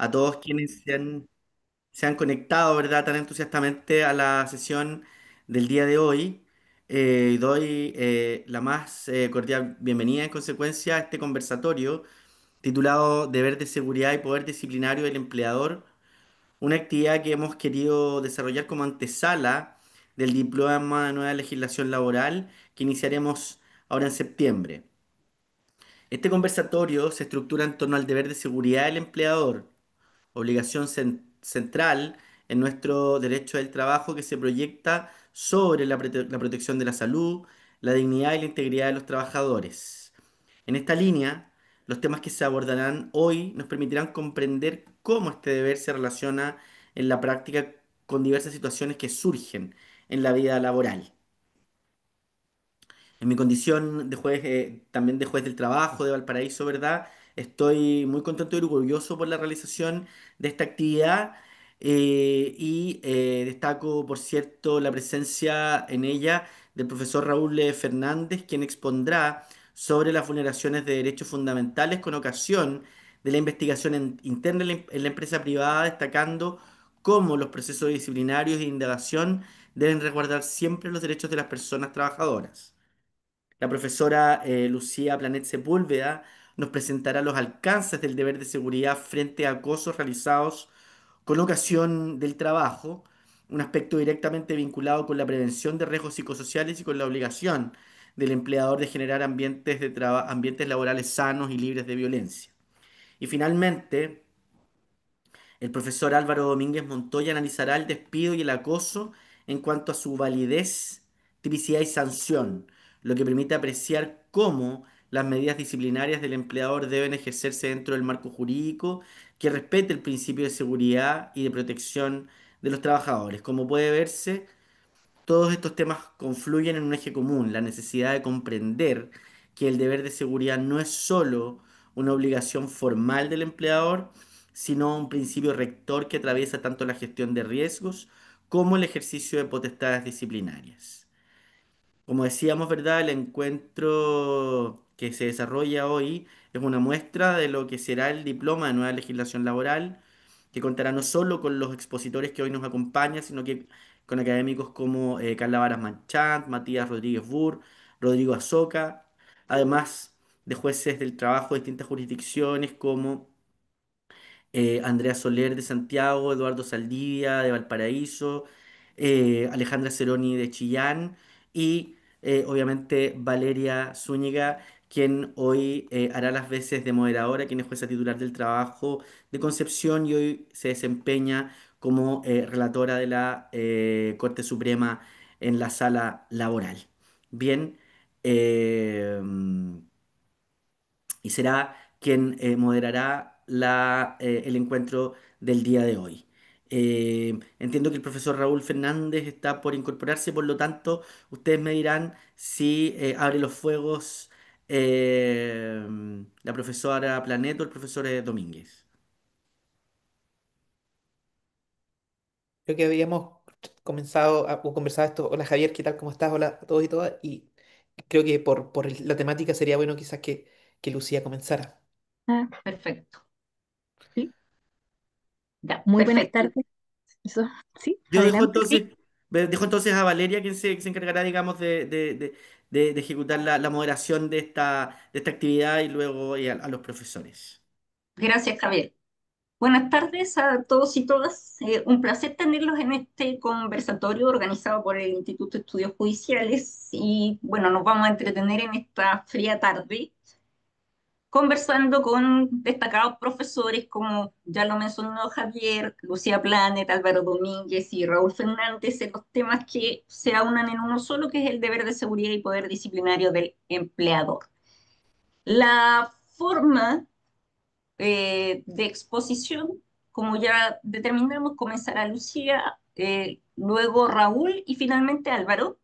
a todos quienes se han conectado, ¿verdad?, tan entusiastamente a la sesión del día de hoy. Doy la más cordial bienvenida en consecuencia a este conversatorio titulado Deber de seguridad y poder disciplinario del empleador, una actividad que hemos querido desarrollar como antesala del diploma de nueva legislación laboral que iniciaremos ahora en septiembre. Este conversatorio se estructura en torno al deber de seguridad del empleador, obligación central en nuestro derecho del trabajo que se proyecta sobre la protección de la salud, la dignidad y la integridad de los trabajadores. En esta línea, los temas que se abordarán hoy nos permitirán comprender cómo este deber se relaciona en la práctica con diversas situaciones que surgen en la vida laboral. En mi condición de juez, también de juez del trabajo de Valparaíso, ¿verdad? Estoy muy contento y orgulloso por la realización de esta actividad y destaco, por cierto, la presencia en ella del profesor Raúl Fernández, quien expondrá sobre las vulneraciones de derechos fundamentales con ocasión de la investigación interna en la empresa privada, destacando cómo los procesos disciplinarios e indagación deben resguardar siempre los derechos de las personas trabajadoras. La profesora Lucía Planet Sepúlveda nos presentará los alcances del deber de seguridad frente a acosos realizados con ocasión del trabajo, un aspecto directamente vinculado con la prevención de riesgos psicosociales y con la obligación del empleador de generar ambientes laborales sanos y libres de violencia. Y finalmente, el profesor Álvaro Domínguez Montoya analizará el despido y el acoso en cuanto a su validez, tipicidad y sanción, lo que permite apreciar cómo las medidas disciplinarias del empleador deben ejercerse dentro del marco jurídico que respete el principio de seguridad y de protección de los trabajadores. Como puede verse, todos estos temas confluyen en un eje común, la necesidad de comprender que el deber de seguridad no es solo una obligación formal del empleador, sino un principio rector que atraviesa tanto la gestión de riesgos como el ejercicio de potestades disciplinarias. Como decíamos, ¿verdad? El encuentro que se desarrolla hoy es una muestra de lo que será el diploma de nueva legislación laboral, que contará no solo con los expositores que hoy nos acompañan, sino que con académicos como Carla Varas Manchant, Matías Rodríguez Burr, Rodrigo Azoca, además de jueces del trabajo de distintas jurisdicciones como Andrea Soler de Santiago, Eduardo Saldivia de Valparaíso, Alejandra Ceroni de Chillán y obviamente Valeria Zúñiga, quien hoy hará las veces de moderadora, quien es jueza titular del trabajo de Concepción y hoy se desempeña como relatora de la Corte Suprema en la sala laboral. Bien, eh, y será quien moderará el encuentro del día de hoy. Entiendo que el profesor Raúl Fernández está por incorporarse, por lo tanto, ustedes me dirán si abre los fuegos eh, la profesora Planet o el profesor Domínguez. Creo que habíamos comenzado o conversado esto. Hola Javier, ¿qué tal? ¿Cómo estás? Hola a todos y todas. Y creo que por la temática sería bueno quizás que Lucía comenzara. Ah, perfecto. Sí, ya. Muy buenas Perfecto. tardes. Eso, sí, Yo adelante. dejo entonces a Valeria quien se encargará, digamos, de ejecutar la moderación de esta actividad y luego a los profesores. Gracias, Javier. Buenas tardes a todos y todas. Un placer tenerlos en este conversatorio organizado por el Instituto de Estudios Judiciales y bueno, nos vamos a entretener en esta fría tarde conversando con destacados profesores como ya lo mencionó Javier, Lucía Planet, Álvaro Domínguez y Raúl Fernández en los temas que se aunan en uno solo, que es el deber de seguridad y poder disciplinario del empleador. La forma de exposición, como ya determinamos, comenzará Lucía, luego Raúl y finalmente Álvaro.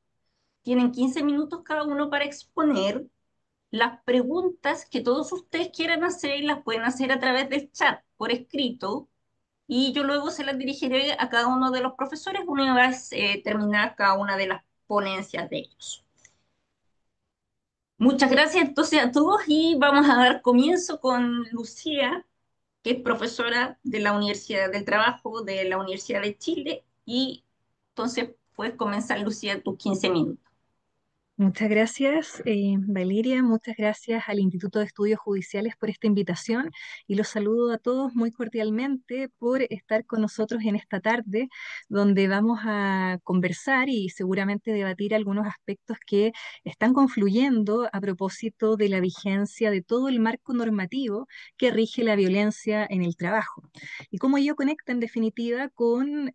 Tienen 15 minutos cada uno para exponer las preguntas que todos ustedes quieran hacer, las pueden hacer a través del chat por escrito y yo luego se las dirigiré a cada uno de los profesores una vez terminada cada una de las ponencias de ellos. Muchas gracias entonces a todos y vamos a dar comienzo con Lucía. que es profesora de la Universidad del Trabajo de la Universidad de Chile. Y entonces puedes comenzar, Lucía, tus 15 minutos. Muchas gracias, Valeria. Muchas gracias al Instituto de Estudios Judiciales por esta invitación y los saludo a todos muy cordialmente por estar con nosotros en esta tarde, donde vamos a conversar y seguramente debatir algunos aspectos que están confluyendo a propósito de la vigencia de todo el marco normativo que rige la violencia en el trabajo y cómo ello conecta en definitiva con,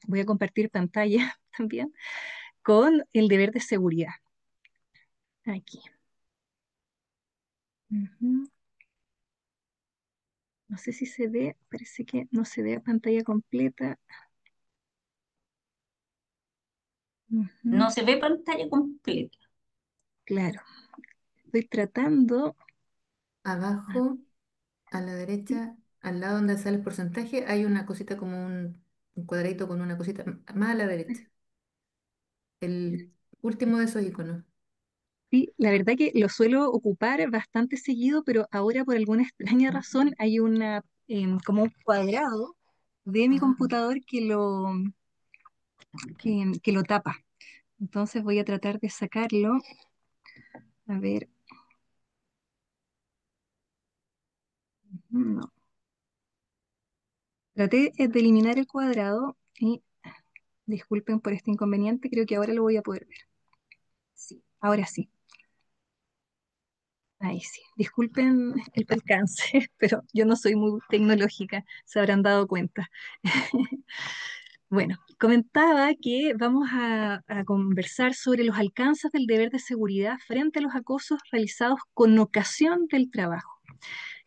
voy a compartir pantalla también, con el deber de seguridad. Aquí. Ujú. No sé si se ve, parece que no se ve a pantalla completa. No Ujú. se ve pantalla completa. Claro, estoy tratando. Abajo, a la Sí, derecha, al lado donde sale el porcentaje, hay una cosita como un cuadradito con una cosita más a la derecha. El último de esos iconos. sí, la verdad que lo suelo ocupar bastante seguido, pero ahora por alguna extraña razón hay una como un cuadrado de mi Ah, computador que lo tapa. Entonces voy a tratar de sacarlo. A ver, no. Traté de eliminar el cuadrado y disculpen por este inconveniente, creo que ahora lo voy a poder ver. Sí, ahora sí. Ahí sí. Disculpen el percance, pero yo no soy muy tecnológica, se habrán dado cuenta. Bueno, comentaba que vamos a conversar sobre los alcances del deber de seguridad frente a los acosos realizados con ocasión del trabajo.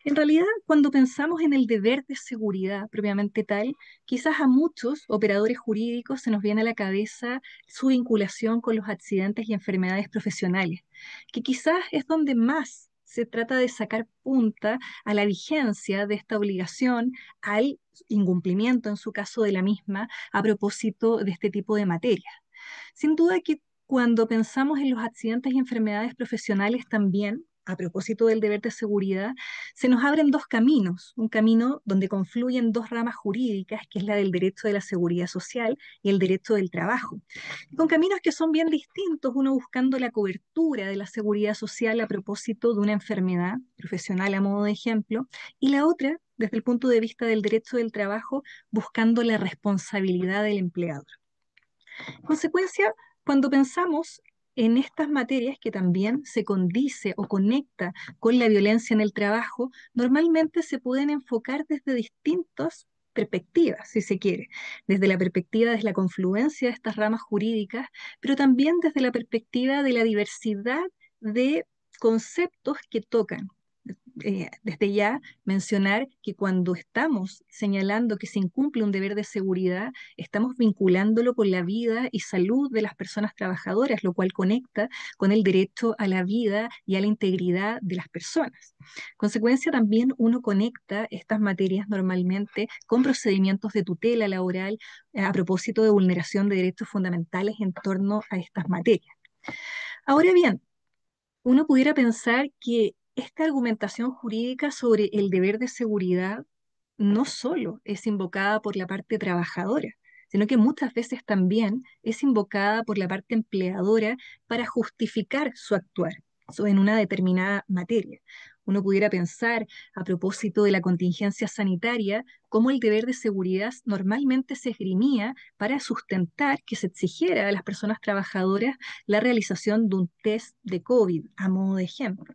En realidad, cuando pensamos en el deber de seguridad propiamente tal, quizás a muchos operadores jurídicos se nos viene a la cabeza su vinculación con los accidentes y enfermedades profesionales, que quizás es donde más se trata de sacar punta a la vigencia de esta obligación, al incumplimiento en su caso de la misma, a propósito de este tipo de materias. Sin duda que cuando pensamos en los accidentes y enfermedades profesionales también, a propósito del deber de seguridad, se nos abren dos caminos, un camino donde confluyen dos ramas jurídicas, que es la del derecho de la seguridad social y el derecho del trabajo. Con caminos que son bien distintos, uno buscando la cobertura de la seguridad social a propósito de una enfermedad profesional a modo de ejemplo, y la otra, desde el punto de vista del derecho del trabajo, buscando la responsabilidad del empleador. En consecuencia, cuando pensamos en estas materias que también se condice o conecta con la violencia en el trabajo, normalmente se pueden enfocar desde distintas perspectivas, si se quiere, desde la perspectiva de la confluencia de estas ramas jurídicas, pero también desde la perspectiva de la diversidad de conceptos que tocan. Desde ya mencionar que cuando estamos señalando que se incumple un deber de seguridad, estamos vinculándolo con la vida y salud de las personas trabajadoras, lo cual conecta con el derecho a la vida y a la integridad de las personas. Consecuencia, también uno conecta estas materias normalmente con procedimientos de tutela laboral a propósito de vulneración de derechos fundamentales en torno a estas materias. Ahora bien, uno pudiera pensar que esta argumentación jurídica sobre el deber de seguridad no solo es invocada por la parte trabajadora, sino que muchas veces también es invocada por la parte empleadora para justificar su actuar en una determinada materia. Uno pudiera pensar, a propósito de la contingencia sanitaria, cómo el deber de seguridad normalmente se esgrimía para sustentar que se exigiera a las personas trabajadoras la realización de un test de COVID, a modo de ejemplo.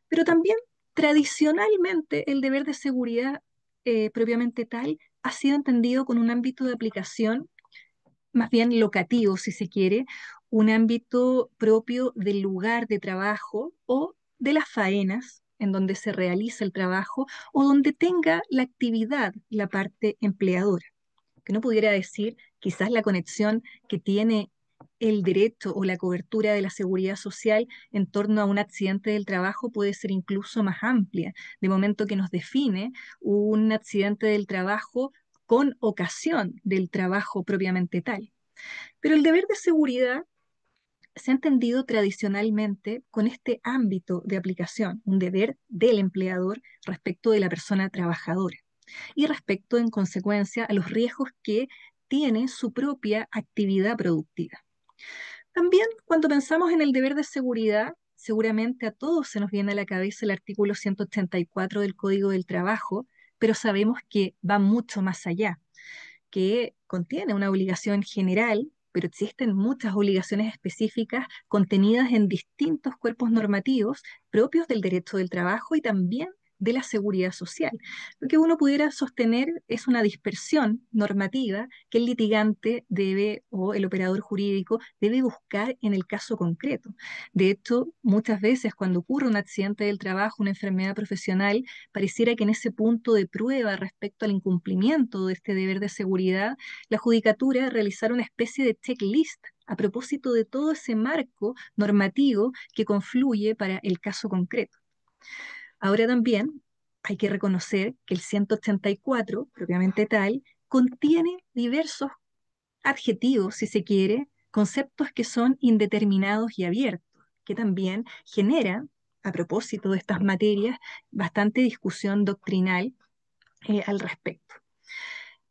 Pero también tradicionalmente el deber de seguridad propiamente tal ha sido entendido con un ámbito de aplicación más bien locativo, si se quiere, un ámbito propio del lugar de trabajo o de las faenas en donde se realiza el trabajo o donde tenga la actividad la parte empleadora, que no pudiera decir quizás la conexión que tiene el derecho o la cobertura de la seguridad social en torno a un accidente del trabajo puede ser incluso más amplia, de momento que nos define un accidente del trabajo con ocasión del trabajo propiamente tal. Pero el deber de seguridad se ha entendido tradicionalmente con este ámbito de aplicación, un deber del empleador respecto de la persona trabajadora y respecto, en consecuencia, a los riesgos que tiene su propia actividad productiva. También, cuando pensamos en el deber de seguridad, seguramente a todos se nos viene a la cabeza el artículo 184 del Código del Trabajo, pero sabemos que va mucho más allá, que contiene una obligación general, pero existen muchas obligaciones específicas contenidas en distintos cuerpos normativos propios del derecho del trabajo y también de la seguridad social. Lo que uno pudiera sostener es una dispersión normativa que el litigante debe o el operador jurídico debe buscar en el caso concreto. De hecho, muchas veces cuando ocurre un accidente del trabajo, una enfermedad profesional, pareciera que en ese punto de prueba respecto al incumplimiento de este deber de seguridad, la judicatura realizara una especie de checklist a propósito de todo ese marco normativo que confluye para el caso concreto. Ahora también hay que reconocer que el 184, propiamente tal, contiene diversos adjetivos, si se quiere, conceptos que son indeterminados y abiertos, que también generan, a propósito de estas materias, bastante discusión doctrinal al respecto.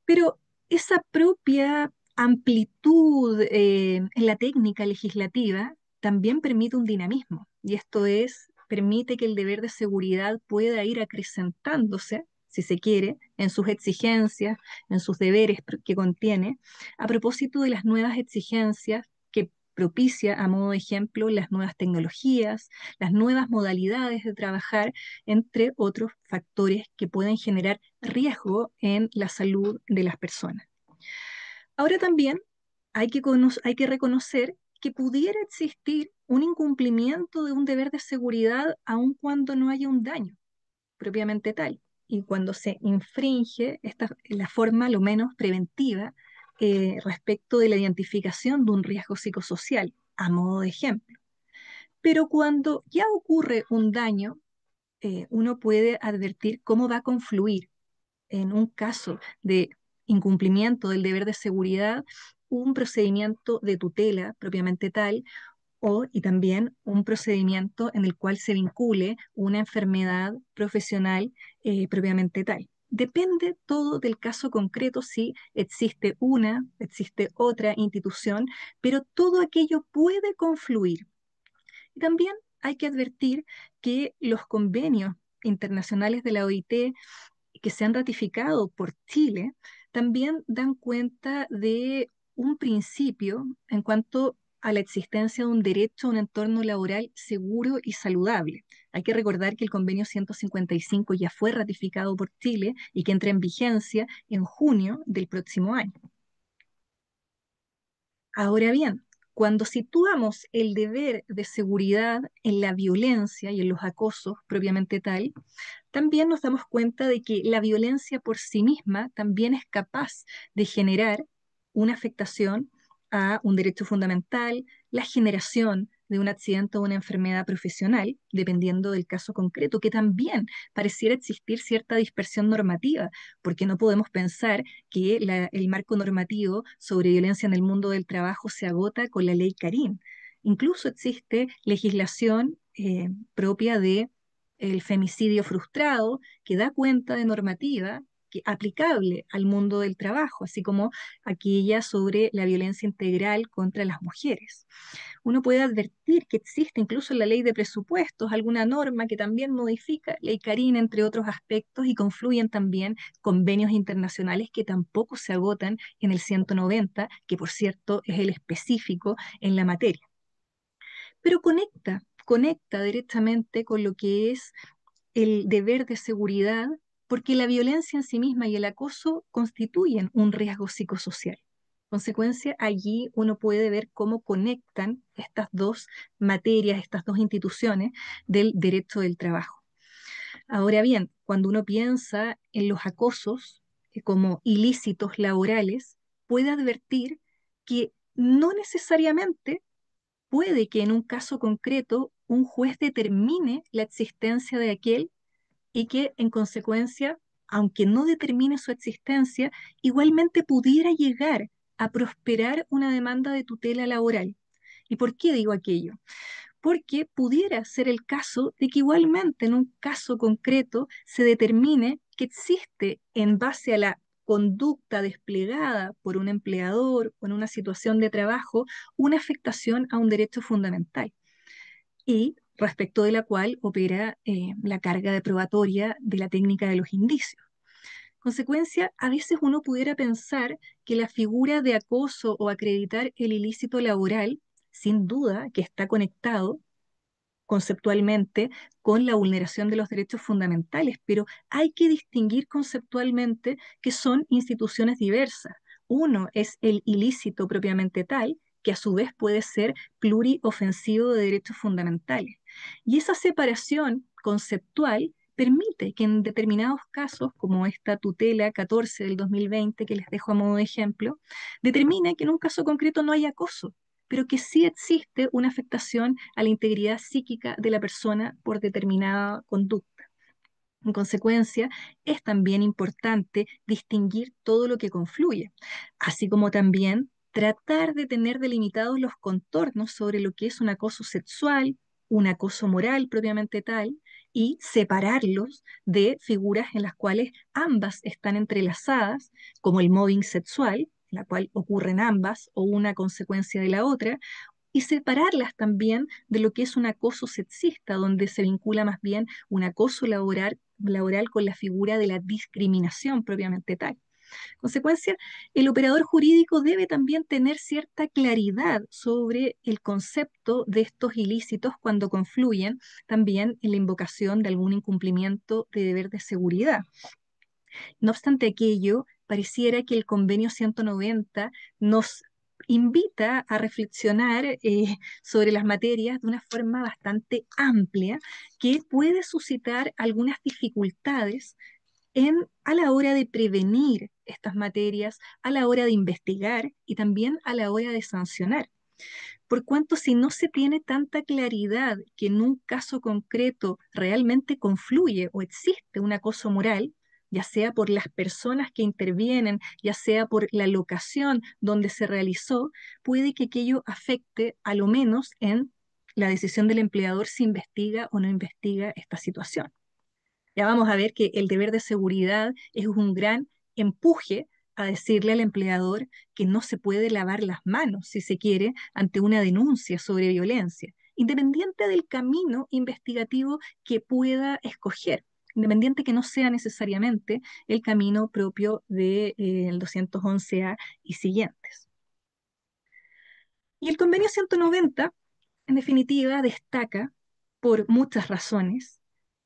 Pero esa propia amplitud en la técnica legislativa también permite un dinamismo, y esto es, permite que el deber de seguridad pueda ir acrecentándose, si se quiere, en sus exigencias, en sus deberes que contiene, a propósito de las nuevas exigencias que propicia, a modo de ejemplo, las nuevas tecnologías, las nuevas modalidades de trabajar, entre otros factores que pueden generar riesgo en la salud de las personas. Ahora también hay que reconocer que pudiera existir un incumplimiento de un deber de seguridad aun cuando no haya un daño propiamente tal, y cuando se infringe la forma lo menos preventiva respecto de la identificación de un riesgo psicosocial, a modo de ejemplo. Pero cuando ya ocurre un daño, uno puede advertir cómo va a confluir en un caso de incumplimiento del deber de seguridad un procedimiento de tutela propiamente tal y también un procedimiento en el cual se vincule una enfermedad profesional propiamente tal. Depende todo del caso concreto si existe otra institución, pero todo aquello puede confluir. Y también hay que advertir que los convenios internacionales de la OIT que se han ratificado por Chile también dan cuenta de un principio en cuanto a la existencia de un derecho a un entorno laboral seguro y saludable. Hay que recordar que el convenio 155 ya fue ratificado por Chile y que entra en vigencia en junio del próximo año. Ahora bien, cuando situamos el deber de seguridad en la violencia y en los acosos propiamente tal, también nos damos cuenta de que la violencia por sí misma también es capaz de generar una afectación a un derecho fundamental, la generación de un accidente o una enfermedad profesional, dependiendo del caso concreto, que también pareciera existir cierta dispersión normativa, porque no podemos pensar que el marco normativo sobre violencia en el mundo del trabajo se agota con la ley Carín. Incluso existe legislación propia de el femicidio frustrado, que da cuenta de normativa aplicable al mundo del trabajo, así como aquella sobre la violencia integral contra las mujeres. Uno puede advertir que existe incluso en la ley de presupuestos alguna norma que también modifica ley Carín, entre otros aspectos, y confluyen también convenios internacionales que tampoco se agotan en el 190, que por cierto es el específico en la materia. Pero conecta directamente con lo que es el deber de seguridad, porque la violencia en sí misma y el acoso constituyen un riesgo psicosocial. En consecuencia, allí uno puede ver cómo conectan estas dos materias, estas dos instituciones del derecho del trabajo. Ahora bien, cuando uno piensa en los acosos como ilícitos laborales, puede advertir que no necesariamente puede que en un caso concreto un juez determine la existencia de aquel y que en consecuencia, aunque no determine su existencia, igualmente pudiera llegar a prosperar una demanda de tutela laboral. ¿Y por qué digo aquello? Porque pudiera ser el caso de que igualmente en un caso concreto se determine que existe en base a la conducta desplegada por un empleador o en una situación de trabajo una afectación a un derecho fundamental y respecto de la cual opera la carga de probatoria de la técnica de los indicios. Consecuencia, a veces uno pudiera pensar que la figura de acoso o acreditar el ilícito laboral, sin duda que está conectado conceptualmente con la vulneración de los derechos fundamentales, pero hay que distinguir conceptualmente que son instituciones diversas. Uno es el ilícito propiamente tal, que a su vez puede ser pluriofensivo de derechos fundamentales. Y esa separación conceptual permite que en determinados casos, como esta tutela 14 del 2020, que les dejo a modo de ejemplo, determine que en un caso concreto no hay acoso, pero que sí existe una afectación a la integridad psíquica de la persona por determinada conducta. En consecuencia, es también importante distinguir todo lo que confluye, así como también tratar de tener delimitados los contornos sobre lo que es un acoso sexual, un acoso moral propiamente tal, y separarlos de figuras en las cuales ambas están entrelazadas, como el mobbing sexual, en la cual ocurren ambas o una consecuencia de la otra, y separarlas también de lo que es un acoso sexista, donde se vincula más bien un acoso laboral con la figura de la discriminación propiamente tal. Consecuencia, el operador jurídico debe también tener cierta claridad sobre el concepto de estos ilícitos cuando confluyen también en la invocación de algún incumplimiento de deber de seguridad. No obstante aquello, pareciera que el convenio 190 nos invita a reflexionar sobre las materias de una forma bastante amplia que puede suscitar algunas dificultades a la hora de prevenir estas materias, a la hora de investigar y también a la hora de sancionar. Por cuanto si no se tiene tanta claridad que en un caso concreto realmente confluye o existe un acoso moral, ya sea por las personas que intervienen, ya sea por la locación donde se realizó, puede que aquello afecte a lo menos en la decisión del empleador si investiga o no investiga esta situación. Ya vamos a ver que el deber de seguridad es un gran empuje a decirle al empleador que no se puede lavar las manos, si se quiere, ante una denuncia sobre violencia, independiente del camino investigativo que pueda escoger, independiente que no sea necesariamente el camino propio del 211A y siguientes. Y el convenio 190, en definitiva, destaca por muchas razones,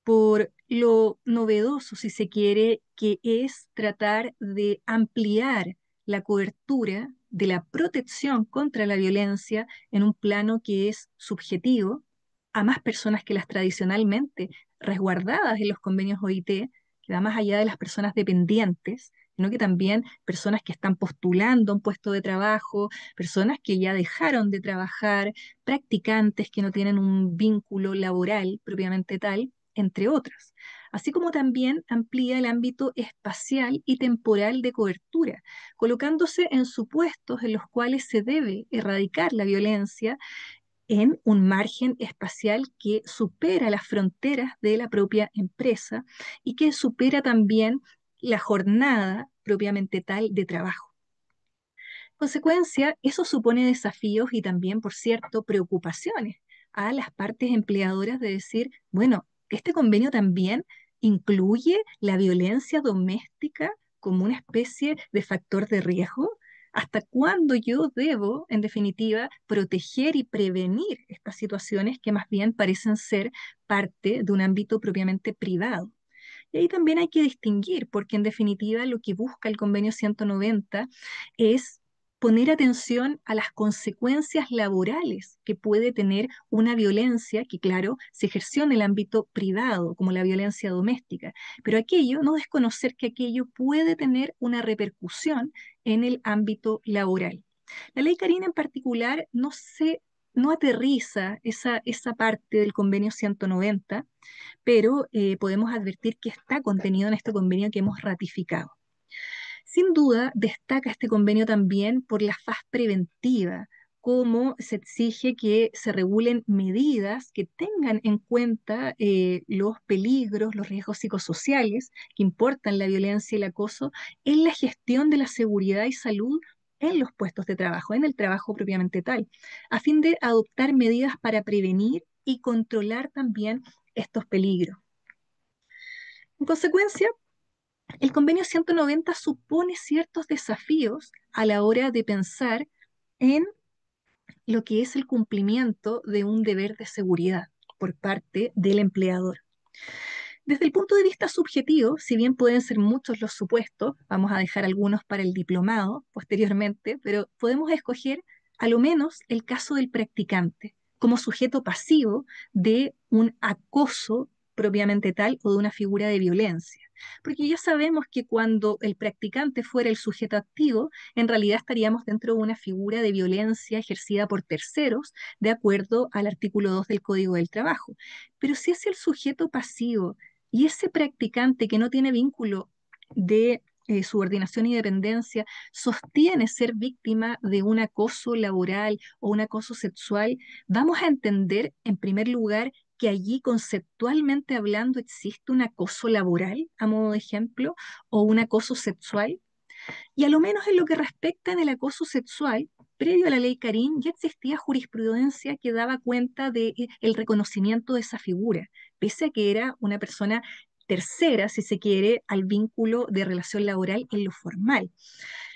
por lo novedoso, si se quiere, que es tratar de ampliar la cobertura de la protección contra la violencia en un plano que es subjetivo a más personas que las tradicionalmente resguardadas en los convenios OIT, que va más allá de las personas dependientes, sino que también personas que están postulando a un puesto de trabajo, personas que ya dejaron de trabajar, practicantes que no tienen un vínculo laboral propiamente tal, entre otras. Así como también amplía el ámbito espacial y temporal de cobertura, colocándose en supuestos en los cuales se debe erradicar la violencia en un margen espacial que supera las fronteras de la propia empresa y que supera también la jornada propiamente tal de trabajo. Consecuencia, eso supone desafíos y también, por cierto, preocupaciones a las partes empleadoras de decir, bueno, este convenio también incluye la violencia doméstica como una especie de factor de riesgo. ¿Hasta cuándo yo debo, en definitiva, proteger y prevenir estas situaciones que más bien parecen ser parte de un ámbito propiamente privado? Y ahí también hay que distinguir, porque en definitiva lo que busca el convenio 190 es poner atención a las consecuencias laborales que puede tener una violencia que, claro, se ejerció en el ámbito privado, como la violencia doméstica, pero aquello, no desconocer que aquello puede tener una repercusión en el ámbito laboral. La ley Karina en particular no aterriza esa parte del convenio 190, pero podemos advertir que está contenido en este convenio que hemos ratificado. Sin duda, destaca este convenio también por la faz preventiva, cómo se exige que se regulen medidas que tengan en cuenta los peligros, los riesgos psicosociales que importan la violencia y el acoso en la gestión de la seguridad y salud en los puestos de trabajo, en el trabajo propiamente tal, a fin de adoptar medidas para prevenir y controlar también estos peligros. En consecuencia, el convenio 190 supone ciertos desafíos a la hora de pensar en lo que es el cumplimiento de un deber de seguridad por parte del empleador. Desde el punto de vista subjetivo, si bien pueden ser muchos los supuestos, vamos a dejar algunos para el diplomado posteriormente, pero podemos escoger a lo menos el caso del practicante como sujeto pasivo de un acoso propiamente tal o de una figura de violencia. Porque ya sabemos que cuando el practicante fuera el sujeto activo, en realidad estaríamos dentro de una figura de violencia ejercida por terceros, de acuerdo al artículo 2 del Código del Trabajo. Pero si es el sujeto pasivo y ese practicante que no tiene vínculo de subordinación y dependencia sostiene ser víctima de un acoso laboral o un acoso sexual, vamos a entender en primer lugar que allí conceptualmente hablando existe un acoso laboral, a modo de ejemplo, o un acoso sexual. Y a lo menos en lo que respecta en el acoso sexual, previo a la ley Carín ya existía jurisprudencia que daba cuenta del reconocimiento de esa figura, pese a que era una persona tercera, si se quiere, al vínculo de relación laboral en lo formal.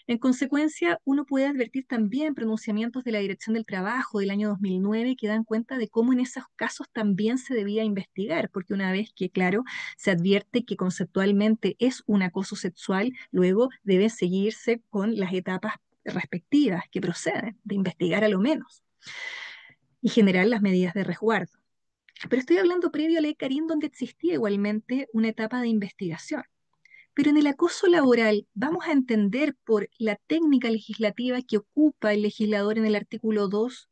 En consecuencia, uno puede advertir también pronunciamientos de la Dirección del Trabajo del año 2009 que dan cuenta de cómo en esos casos también se debía investigar, porque una vez que, claro, se advierte que conceptualmente es un acoso sexual, luego debe seguirse con las etapas respectivas que proceden, de investigar a lo menos y generar las medidas de resguardo. Pero estoy hablando previo a la ley Carín, donde existía igualmente una etapa de investigación. Pero en el acoso laboral vamos a entender por la técnica legislativa que ocupa el legislador en el artículo 2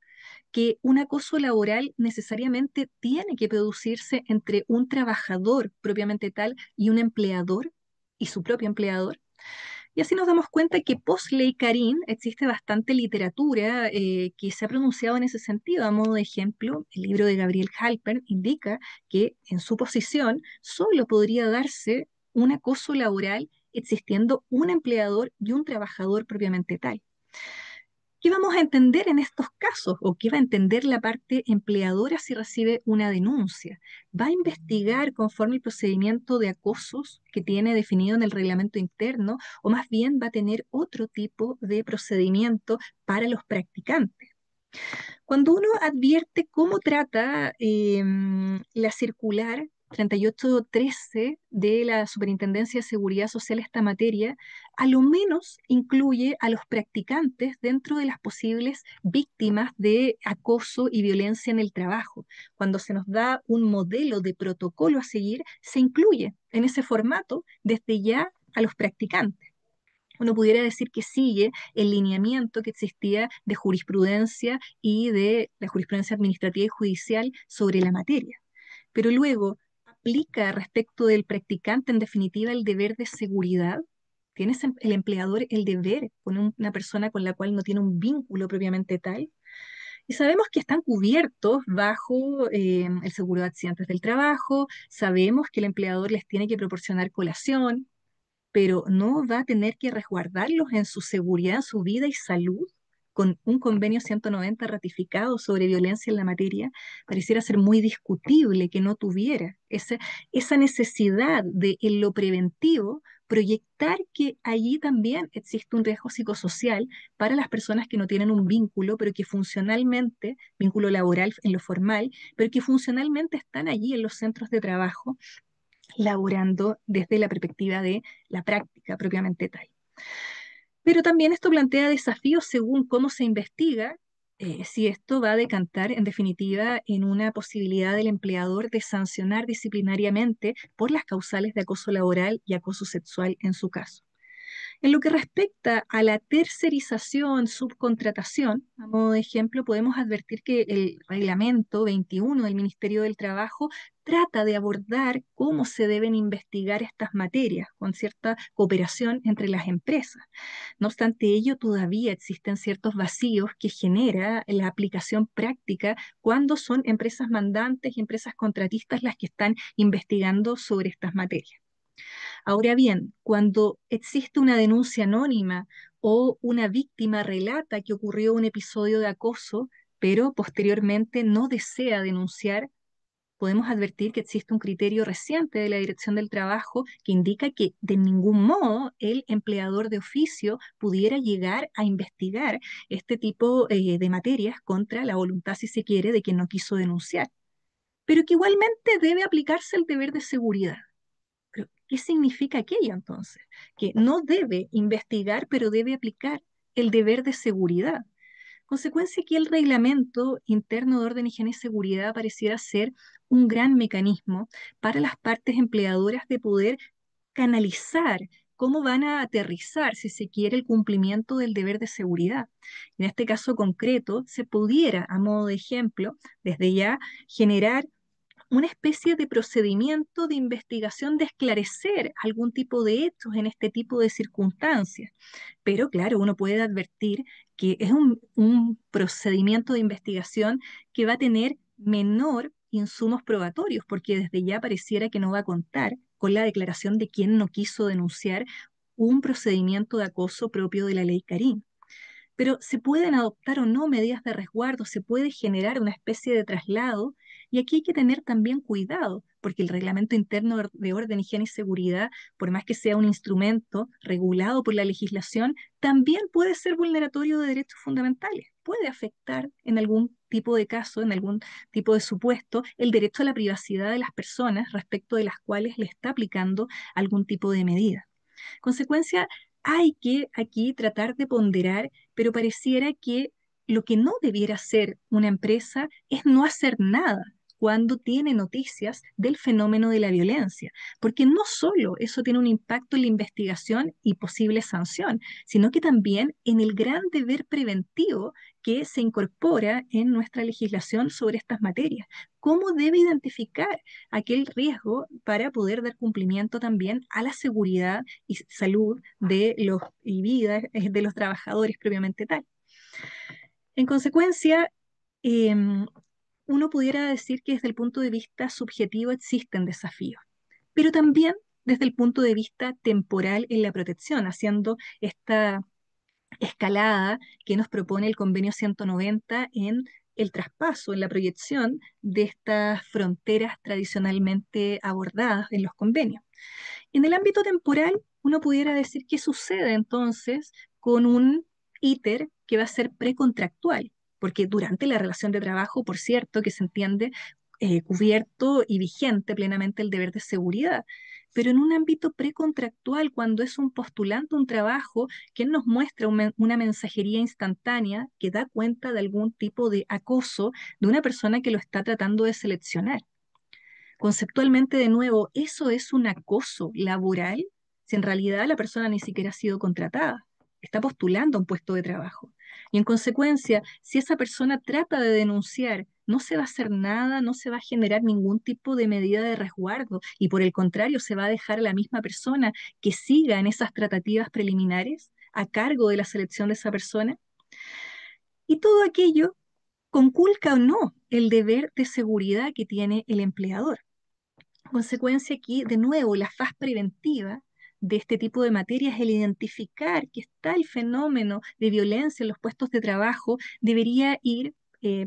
que un acoso laboral necesariamente tiene que producirse entre un trabajador propiamente tal y un empleador y su propio empleador. Y así nos damos cuenta que post-ley Carín existe bastante literatura que se ha pronunciado en ese sentido. A modo de ejemplo, el libro de Gabriel Halpern indica que en su posición solo podría darse un acoso laboral existiendo un empleador y un trabajador propiamente tal. ¿Qué vamos a entender en estos casos? ¿O qué va a entender la parte empleadora si recibe una denuncia? ¿Va a investigar conforme el procedimiento de acosos que tiene definido en el reglamento interno o más bien va a tener otro tipo de procedimiento para los practicantes? Cuando uno advierte cómo trata la circular 3813 de la Superintendencia de Seguridad Social esta materia, a lo menos incluye a los practicantes dentro de las posibles víctimas de acoso y violencia en el trabajo. Cuando se nos da un modelo de protocolo a seguir, se incluye en ese formato desde ya a los practicantes. Uno pudiera decir que sigue el lineamiento que existía de jurisprudencia y de la jurisprudencia administrativa y judicial sobre la materia. Pero luego aplica respecto del practicante en definitiva el deber de seguridad. ¿Tiene el empleador el deber con una persona con la cual no tiene un vínculo propiamente tal? Y sabemos que están cubiertos bajo el seguro de accidentes del trabajo, sabemos que el empleador les tiene que proporcionar colación, pero no va a tener que resguardarlos en su seguridad, su vida y salud con un convenio 190 ratificado sobre violencia en la materia. Pareciera ser muy discutible que no tuviera esa necesidad de en lo preventivo proyectar que allí también existe un riesgo psicosocial para las personas que no tienen un vínculo, pero que funcionalmente, vínculo laboral en lo formal, pero que funcionalmente están allí en los centros de trabajo laborando desde la perspectiva de la práctica propiamente tal. Pero también esto plantea desafíos según cómo se investiga, si esto va a decantar en definitiva en una posibilidad del empleador de sancionar disciplinariamente por las causales de acoso laboral y acoso sexual en su caso. En lo que respecta a la tercerización, subcontratación, a modo de ejemplo, podemos advertir que el reglamento 21 del Ministerio del Trabajo trata de abordar cómo se deben investigar estas materias con cierta cooperación entre las empresas. No obstante ello, todavía existen ciertos vacíos que genera la aplicación práctica cuando son empresas mandantes y empresas contratistas las que están investigando sobre estas materias. Ahora bien, cuando existe una denuncia anónima o una víctima relata que ocurrió un episodio de acoso, pero posteriormente no desea denunciar, podemos advertir que existe un criterio reciente de la Dirección del Trabajo que indica que de ningún modo el empleador de oficio pudiera llegar a investigar este tipo de materias contra la voluntad, si se quiere, de quien no quiso denunciar, pero que igualmente debe aplicarse el deber de seguridad. Pero, ¿qué significa aquello entonces? Que no debe investigar, pero debe aplicar el deber de seguridad. Consecuencia que el reglamento interno de orden, higiene y seguridad pareciera ser un gran mecanismo para las partes empleadoras de poder canalizar cómo van a aterrizar, si se quiere, el cumplimiento del deber de seguridad. En este caso concreto, se pudiera, a modo de ejemplo, desde ya generar una especie de procedimiento de investigación de esclarecer algún tipo de hechos en este tipo de circunstancias. Pero claro, uno puede advertir que es un procedimiento de investigación que va a tener menor insumos probatorios, porque desde ya pareciera que no va a contar con la declaración de quien no quiso denunciar un procedimiento de acoso propio de la ley Carín. Pero se pueden adoptar o no medidas de resguardo, se puede generar una especie de traslado, y aquí hay que tener también cuidado, porque el Reglamento Interno de Orden, Higiene y Seguridad, por más que sea un instrumento regulado por la legislación, también puede ser vulneratorio de derechos fundamentales, puede afectar en algún tipo de caso, en algún tipo de supuesto, el derecho a la privacidad de las personas respecto de las cuales le está aplicando algún tipo de medida. Consecuencia, hay que aquí tratar de ponderar, pero pareciera que lo que no debiera hacer una empresa es no hacer nada cuando tiene noticias del fenómeno de la violencia, porque no solo eso tiene un impacto en la investigación y posible sanción, sino que también en el gran deber preventivo que se incorpora en nuestra legislación sobre estas materias. ¿Cómo debe identificar aquel riesgo para poder dar cumplimiento también a la seguridad y salud de los, y vida de los trabajadores propiamente tal? En consecuencia, uno pudiera decir que desde el punto de vista subjetivo existen desafíos, pero también desde el punto de vista temporal en la protección, haciendo esta escalada que nos propone el convenio 190 en el traspaso, en la proyección de estas fronteras tradicionalmente abordadas en los convenios. En el ámbito temporal, uno pudiera decir qué sucede entonces con un íter que va a ser precontractual, porque durante la relación de trabajo, por cierto, que se entiende cubierto y vigente plenamente el deber de seguridad, pero en un ámbito precontractual, cuando es un postulante un trabajo que nos muestra una mensajería instantánea que da cuenta de algún tipo de acoso de una persona que lo está tratando de seleccionar. Conceptualmente, de nuevo, ¿eso es un acoso laboral? Si en realidad la persona ni siquiera ha sido contratada, está postulando a un puesto de trabajo. Y en consecuencia, si esa persona trata de denunciar, no se va a hacer nada, no se va a generar ningún tipo de medida de resguardo, y por el contrario, se va a dejar a la misma persona que siga en esas tratativas preliminares a cargo de la selección de esa persona. Y todo aquello conculca o no el deber de seguridad que tiene el empleador. Consecuencia aquí, de nuevo, la faz preventiva de este tipo de materias, el identificar que está el fenómeno de violencia en los puestos de trabajo, debería ir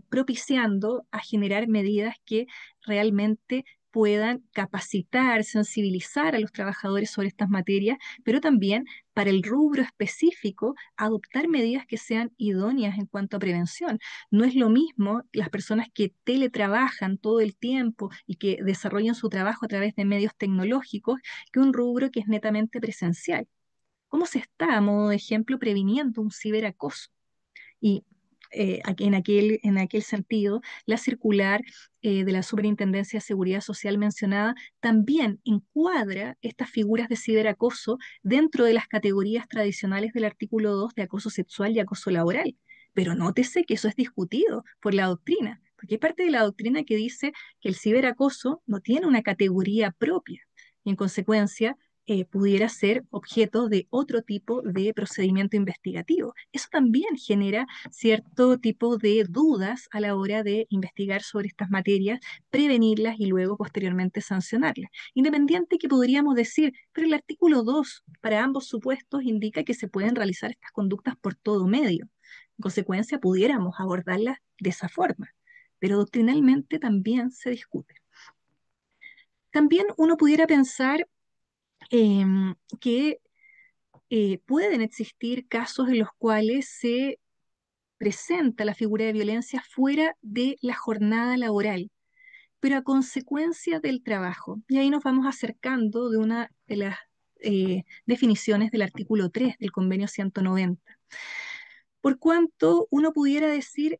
propiciando a generar medidas que realmente puedan capacitar, sensibilizar a los trabajadores sobre estas materias, pero también para el rubro específico, adoptar medidas que sean idóneas en cuanto a prevención. No es lo mismo las personas que teletrabajan todo el tiempo y que desarrollan su trabajo a través de medios tecnológicos que un rubro que es netamente presencial. ¿Cómo se está, a modo de ejemplo, previniendo un ciberacoso? Y en aquel sentido, la circular de la Superintendencia de Seguridad Social mencionada también encuadra estas figuras de ciberacoso dentro de las categorías tradicionales del artículo 2 de acoso sexual y acoso laboral. Pero nótese que eso es discutido por la doctrina, Porque hay parte de la doctrina que dice que el ciberacoso no tiene una categoría propia y en consecuencia pudiera ser objeto de otro tipo de procedimiento investigativo. Eso también genera cierto tipo de dudas a la hora de investigar sobre estas materias, prevenirlas y luego posteriormente sancionarlas. Independiente que podríamos decir, pero el artículo 2 para ambos supuestos indica que se pueden realizar estas conductas por todo medio. En consecuencia, pudiéramos abordarlas de esa forma, pero doctrinalmente también se discute. También uno pudiera pensar que pueden existir casos en los cuales se presenta la figura de violencia fuera de la jornada laboral, pero a consecuencia del trabajo. Y ahí nos vamos acercando de una de las definiciones del artículo 3 del convenio 190. Por cuanto uno pudiera decir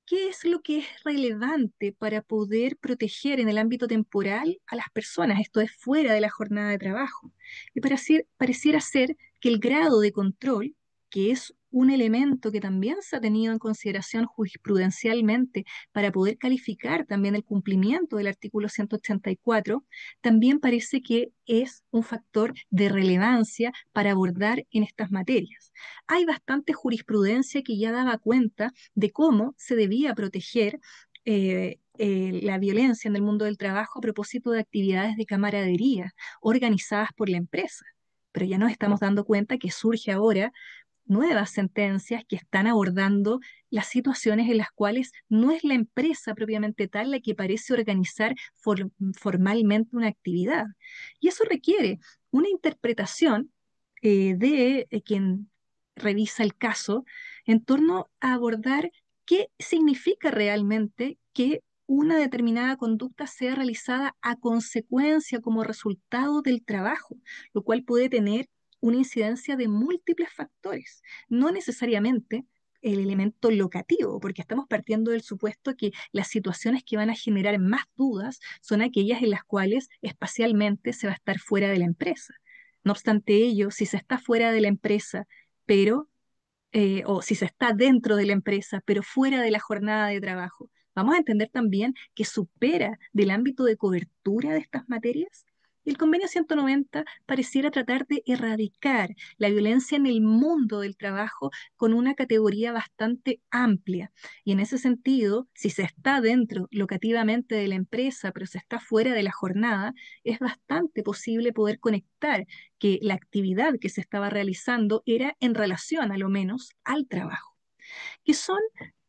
qué es lo que es relevante para poder proteger en el ámbito temporal a las personas, esto es fuera de la jornada de trabajo. Y pareciera ser que el grado de control, que es un elemento que también se ha tenido en consideración jurisprudencialmente para poder calificar también el cumplimiento del artículo 184, también parece que es un factor de relevancia para abordar en estas materias. Hay bastante jurisprudencia que ya daba cuenta de cómo se debía proteger la violencia en el mundo del trabajo a propósito de actividades de camaradería organizadas por la empresa. Pero ya nos estamos dando cuenta que surge ahora nuevas sentencias que están abordando las situaciones en las cuales no es la empresa propiamente tal la que parece organizar formalmente una actividad. Y eso requiere una interpretación de quien revisa el caso en torno a abordar qué significa realmente que una determinada conducta sea realizada a consecuencia como resultado del trabajo, lo cual puede tener una incidencia de múltiples factores, no necesariamente el elemento locativo, porque estamos partiendo del supuesto que las situaciones que van a generar más dudas son aquellas en las cuales espacialmente se va a estar fuera de la empresa. No obstante ello, si se está fuera de la empresa, pero o si se está dentro de la empresa, pero fuera de la jornada de trabajo, vamos a entender también que supera del ámbito de cobertura de estas materias. Y el convenio 190 pareciera tratar de erradicar la violencia en el mundo del trabajo con una categoría bastante amplia. Y en ese sentido, si se está dentro locativamente de la empresa, pero se está fuera de la jornada, es bastante posible poder conectar que la actividad que se estaba realizando era en relación, a lo menos, al trabajo, que son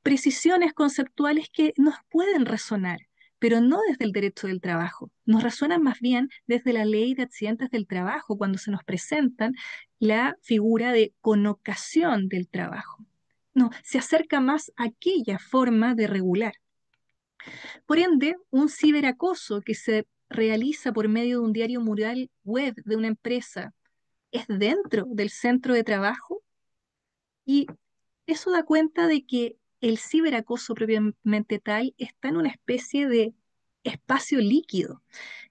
precisiones conceptuales que nos pueden resonar, pero no desde el derecho del trabajo. Nos resuenan más bien desde la ley de accidentes del trabajo, cuando se nos presentan la figura de connotación del trabajo. No, se acerca más a aquella forma de regular. Por ende, un ciberacoso que se realiza por medio de un diario mural web de una empresa es dentro del centro de trabajo y eso da cuenta de que el ciberacoso propiamente tal está en una especie de espacio líquido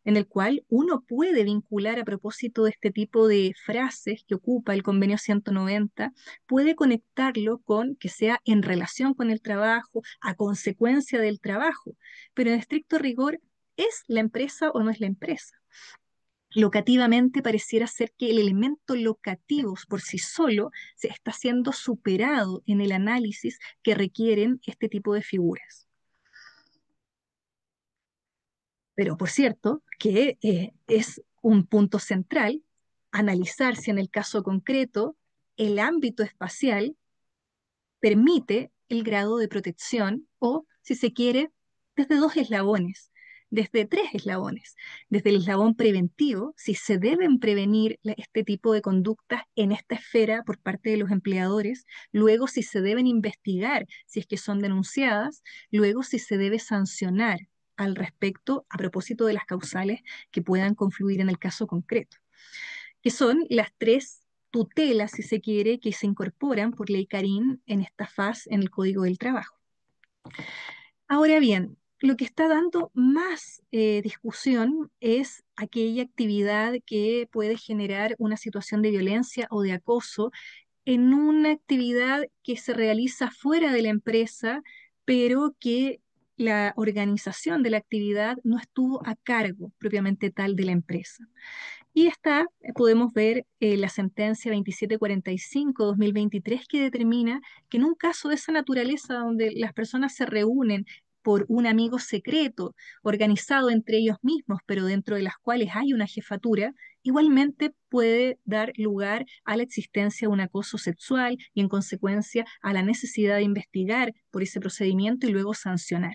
en el cual uno puede vincular a propósito de este tipo de frases que ocupa el convenio 190, puede conectarlo con que sea en relación con el trabajo, a consecuencia del trabajo, pero en estricto rigor, ¿es la empresa o no es la empresa? Locativamente pareciera ser que el elemento locativo por sí solo se está siendo superado en el análisis que requieren este tipo de figuras. Pero por cierto, que es un punto central analizar si en el caso concreto el ámbito espacial permite el grado de protección o, si se quiere, desde dos eslabones, desde tres eslabones. Desde el eslabón preventivo, si se deben prevenir este tipo de conductas en esta esfera por parte de los empleadores, luego si se deben investigar si es que son denunciadas, luego si se debe sancionar al respecto a propósito de las causales que puedan confluir en el caso concreto, que son las tres tutelas, si se quiere, que se incorporan por ley Carín en esta fase en el Código del Trabajo. Ahora bien, lo que está dando más discusión es aquella actividad que puede generar una situación de violencia o de acoso en una actividad que se realiza fuera de la empresa, pero que la organización de la actividad no estuvo a cargo propiamente tal de la empresa. Y está, podemos ver la sentencia 2745-2023 que determina que en un caso de esa naturaleza donde las personas se reúnen por un amigo secreto organizado entre ellos mismos, pero dentro de las cuales hay una jefatura, igualmente puede dar lugar a la existencia de un acoso sexual y en consecuencia a la necesidad de investigar por ese procedimiento y luego sancionar.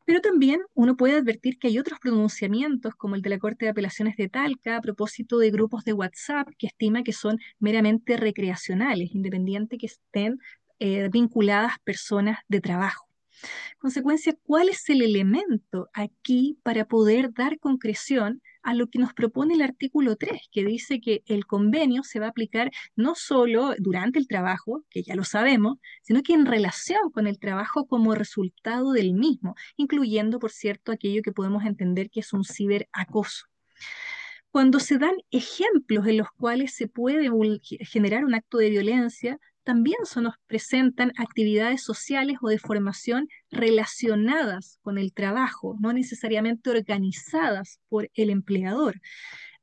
Pero también uno puede advertir que hay otros pronunciamientos, como el de la Corte de Apelaciones de Talca, a propósito de grupos de WhatsApp que estima que son meramente recreacionales, independiente que estén vinculadas personas de trabajo. Consecuencia, ¿cuál es el elemento aquí para poder dar concreción a lo que nos propone el artículo 3, que dice que el convenio se va a aplicar no solo durante el trabajo, que ya lo sabemos, sino que en relación con el trabajo como resultado del mismo, incluyendo, por cierto, aquello que podemos entender que es un ciberacoso? Cuando se dan ejemplos en los cuales se puede generar un acto de violencia, también se nos presentan actividades sociales o de formación relacionadas con el trabajo, no necesariamente organizadas por el empleador.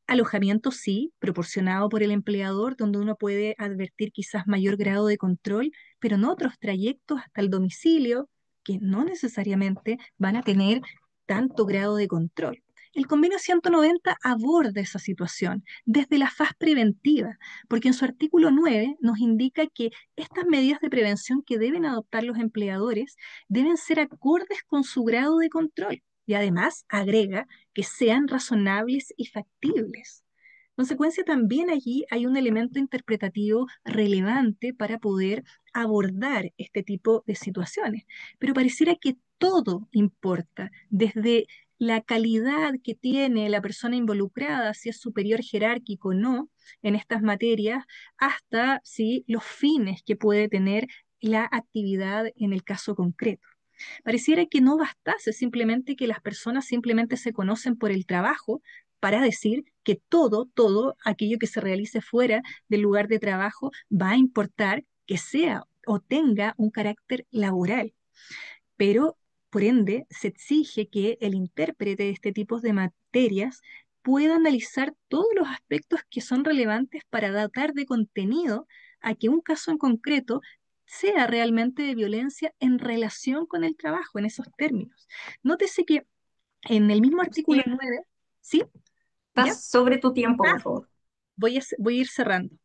Alojamiento sí, proporcionado por el empleador, donde uno puede advertir quizás mayor grado de control, pero en otros trayectos hasta el domicilio que no necesariamente van a tener tanto grado de control. El convenio 190 aborda esa situación desde la faz preventiva, porque en su artículo 9 nos indica que estas medidas de prevención que deben adoptar los empleadores deben ser acordes con su grado de control. Y además agrega que sean razonables y factibles. Consecuencia, también allí hay un elemento interpretativo relevante para poder abordar este tipo de situaciones. Pero pareciera que todo importa, desde la calidad que tiene la persona involucrada, si es superior jerárquico o no en estas materias, hasta si los fines que puede tener la actividad en el caso concreto. Pareciera que no bastase simplemente que las personas simplemente se conocen por el trabajo para decir que todo aquello que se realice fuera del lugar de trabajo va a importar que sea o tenga un carácter laboral. Pero, por ende, se exige que el intérprete de este tipo de materias pueda analizar todos los aspectos que son relevantes para dotar de contenido a que un caso en concreto sea realmente de violencia en relación con el trabajo, en esos términos. Nótese que en el mismo artículo Sí, 9, ¿sí? ¿Ya? estás sobre tu tiempo, por Ah, favor. voy a ir cerrando.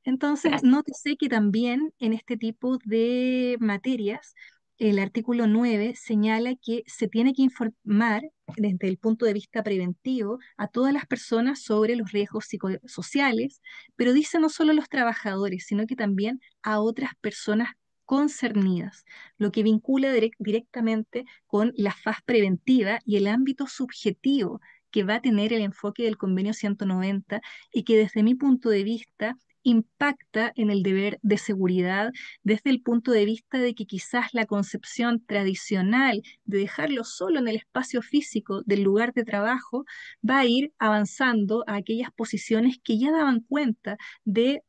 Entonces, Gracias. nótese que también en este tipo de materias, el artículo 9 señala que se tiene que informar desde el punto de vista preventivo a todas las personas sobre los riesgos psicosociales, pero dice no solo a los trabajadores, sino que también a otras personas concernidas, lo que vincula directamente con la faz preventiva y el ámbito subjetivo que va a tener el enfoque del convenio 190 y que desde mi punto de vista impacta en el deber de seguridad desde el punto de vista de que quizás la concepción tradicional de dejarlo solo en el espacio físico del lugar de trabajo va a ir avanzando a aquellas posiciones que ya daban cuenta de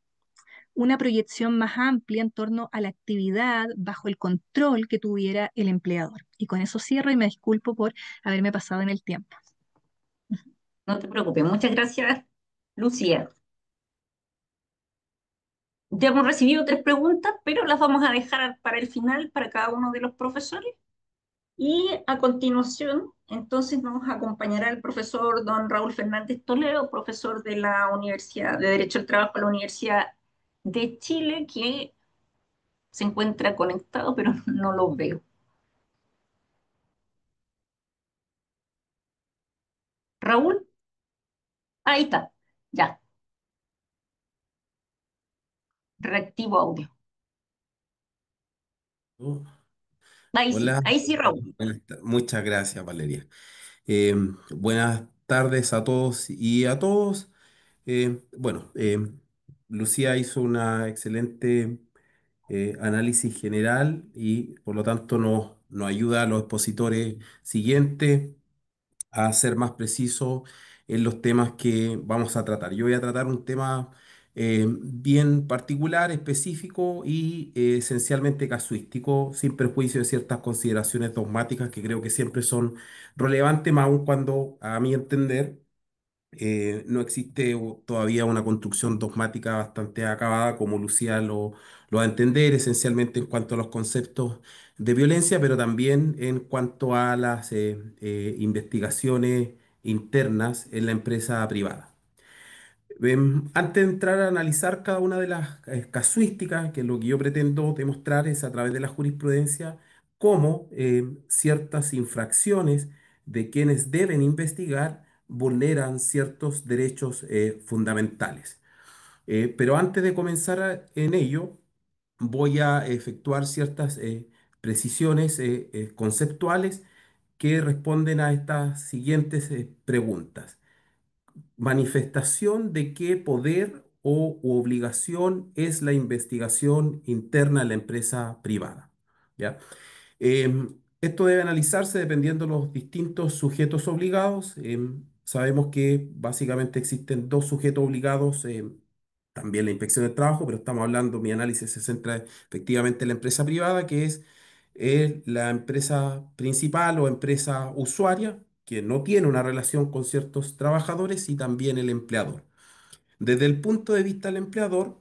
una proyección más amplia en torno a la actividad bajo el control que tuviera el empleador. Y con eso cierro y me disculpo por haberme pasado en el tiempo. No te preocupes. Muchas gracias, Lucía. Ya hemos recibido 3 preguntas, pero las vamos a dejar para el final para cada uno de los profesores. Y a continuación, entonces nos acompañará el profesor don Raúl Fernández Toledo, profesor de la Universidad de Derecho del Trabajo de la Universidad de Chile, que se encuentra conectado, pero no lo veo. Raúl, ahí está, ya, reactivo audio. Oh, Sí, hola, ahí sí, Raúl. muchas gracias, Valeria. Eh, Buenas tardes a todos y a todos. Bueno, Lucía hizo una excelente análisis general y por lo tanto nos ayuda a los expositores siguientes a ser más precisos en los temas que vamos a tratar. Yo voy a tratar un tema bien particular, específico y esencialmente casuístico, sin perjuicio de ciertas consideraciones dogmáticas que creo que siempre son relevantes, más aún cuando, a mi entender, no existe todavía una construcción dogmática bastante acabada como Lucía lo va a entender, esencialmente en cuanto a los conceptos de violencia, pero también en cuanto a las investigaciones internas en la empresa privada. Antes de entrar a analizar cada una de las casuísticas, que lo que yo pretendo demostrar es a través de la jurisprudencia cómo ciertas infracciones de quienes deben investigar vulneran ciertos derechos fundamentales. Pero antes de comenzar en ello, voy a efectuar ciertas precisiones conceptuales que responden a estas siguientes preguntas. Manifestación de qué poder o u obligación es la investigación interna en la empresa privada. ¿Ya? Esto debe analizarse dependiendo de los distintos sujetos obligados. Sabemos que básicamente existen dos sujetos obligados, también la inspección del trabajo, pero estamos hablando, mi análisis se centra efectivamente en la empresa privada, que es la empresa principal o empresa usuaria, que no tiene una relación con ciertos trabajadores, y también el empleador. Desde el punto de vista del empleador,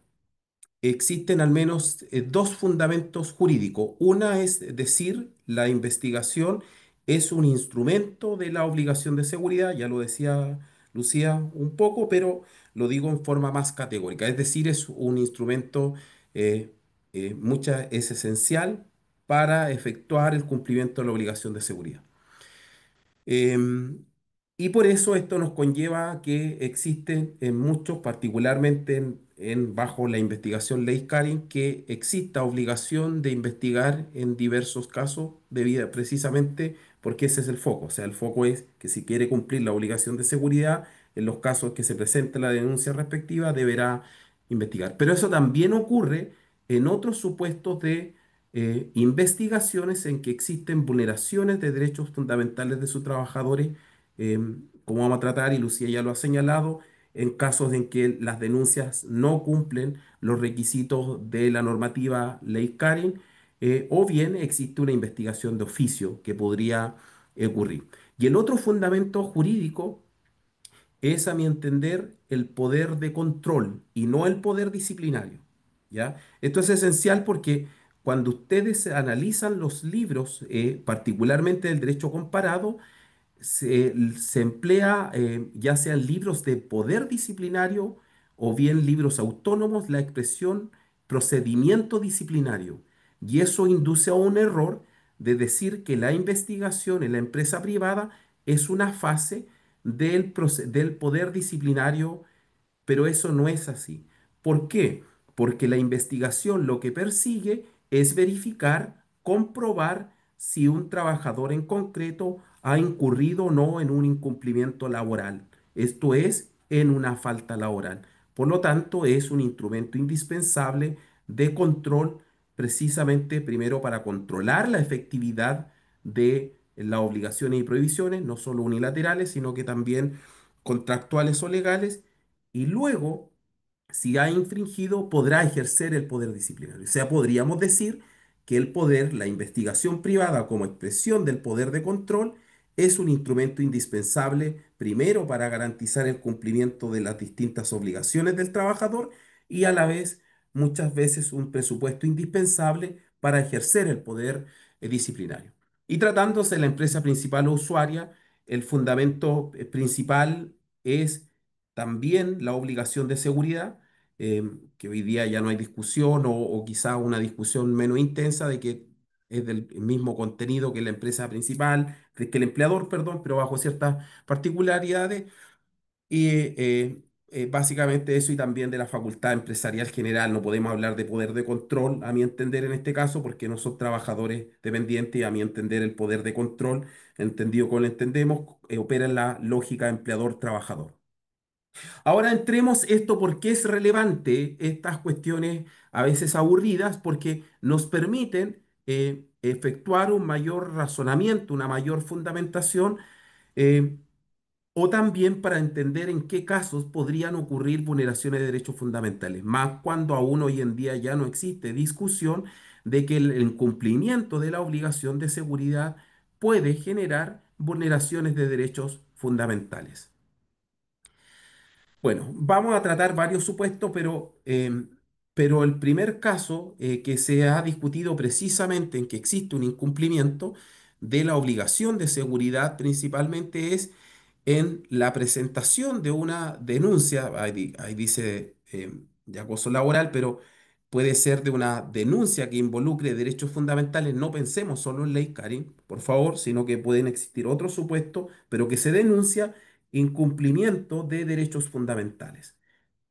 existen al menos dos fundamentos jurídicos. Una es decir, la investigación es un instrumento de la obligación de seguridad, ya lo decía Lucía un poco, pero lo digo en forma más categórica. Es decir, es un instrumento es esencial para efectuar el cumplimiento de la obligación de seguridad. Em, y por eso esto nos conlleva que existen en muchos, particularmente bajo la investigación ley Karin, que exista obligación de investigar en diversos casos precisamente porque ese es el foco. O sea, el foco es que si quiere cumplir la obligación de seguridad, en los casos que se presente la denuncia respectiva, deberá investigar. Pero eso también ocurre en otros supuestos de investigaciones en que existen vulneraciones de derechos fundamentales de sus trabajadores, como vamos a tratar, y Lucía ya lo ha señalado, en casos en que las denuncias no cumplen los requisitos de la normativa Ley Karin, o bien existe una investigación de oficio que podría ocurrir. Y el otro fundamento jurídico es, a mi entender, el poder de control y no el poder disciplinario. ¿Ya? Esto es esencial porque cuando ustedes analizan los libros, particularmente del derecho comparado, se emplea, ya sean libros de poder disciplinario o bien libros autónomos, la expresión procedimiento disciplinario. Y eso induce a un error de decir que la investigación en la empresa privada es una fase del poder disciplinario, pero eso no es así. ¿Por qué? Porque la investigación lo que persigue es verificar, comprobar si un trabajador en concreto ha incurrido o no en un incumplimiento laboral, esto es, en una falta laboral. Por lo tanto, es un instrumento indispensable de control, precisamente primero para controlar la efectividad de las obligaciones y prohibiciones, no solo unilaterales, sino que también contractuales o legales, y luego, si ha infringido, podrá ejercer el poder disciplinario. O sea, podríamos decir que el poder, la investigación privada como expresión del poder de control, es un instrumento indispensable, primero, para garantizar el cumplimiento de las distintas obligaciones del trabajador, y a la vez, muchas veces, un presupuesto indispensable para ejercer el poder disciplinario. Y tratándose de la empresa principal o usuaria, el fundamento principal es también la obligación de seguridad, que hoy día ya no hay discusión, o quizá una discusión menos intensa, de que es del mismo contenido que la empresa principal, que el empleador, perdón, pero bajo ciertas particularidades. Y básicamente eso, y también de la facultad empresarial general. No podemos hablar de poder de control, a mi entender, en este caso, porque no son trabajadores dependientes, y a mi entender el poder de control, entendido como lo entendemos, opera en la lógica empleador-trabajador. Ahora entremos esto, porque es relevante estas cuestiones a veces aburridas, porque nos permiten efectuar un mayor razonamiento, una mayor fundamentación, eh, o también para entender en qué casos podrían ocurrir vulneraciones de derechos fundamentales, más cuando aún hoy en día ya no existe discusión de que el incumplimiento de la obligación de seguridad puede generar vulneraciones de derechos fundamentales. Bueno, vamos a tratar varios supuestos, pero el primer caso que se ha discutido precisamente en que existe un incumplimiento de la obligación de seguridad principalmente es en la presentación de una denuncia, ahí dice de acoso laboral, pero puede ser de una denuncia que involucre derechos fundamentales. No pensemos solo en ley, Karin, por favor, sino que pueden existir otros supuestos, pero que se denuncia incumplimiento de derechos fundamentales,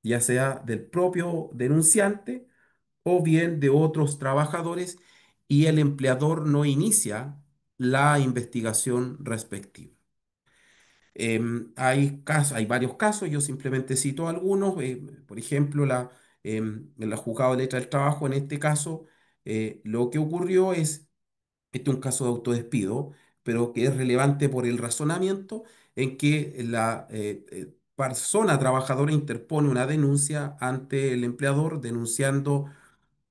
ya sea del propio denunciante o bien de otros trabajadores y el empleador no inicia la investigación respectiva. Hay varios casos, yo simplemente cito algunos. Por ejemplo, el juzgado de letra del trabajo, en este caso, lo que ocurrió es, este es un caso de autodespido, pero que es relevante por el razonamiento en que la persona trabajadora interpone una denuncia ante el empleador denunciando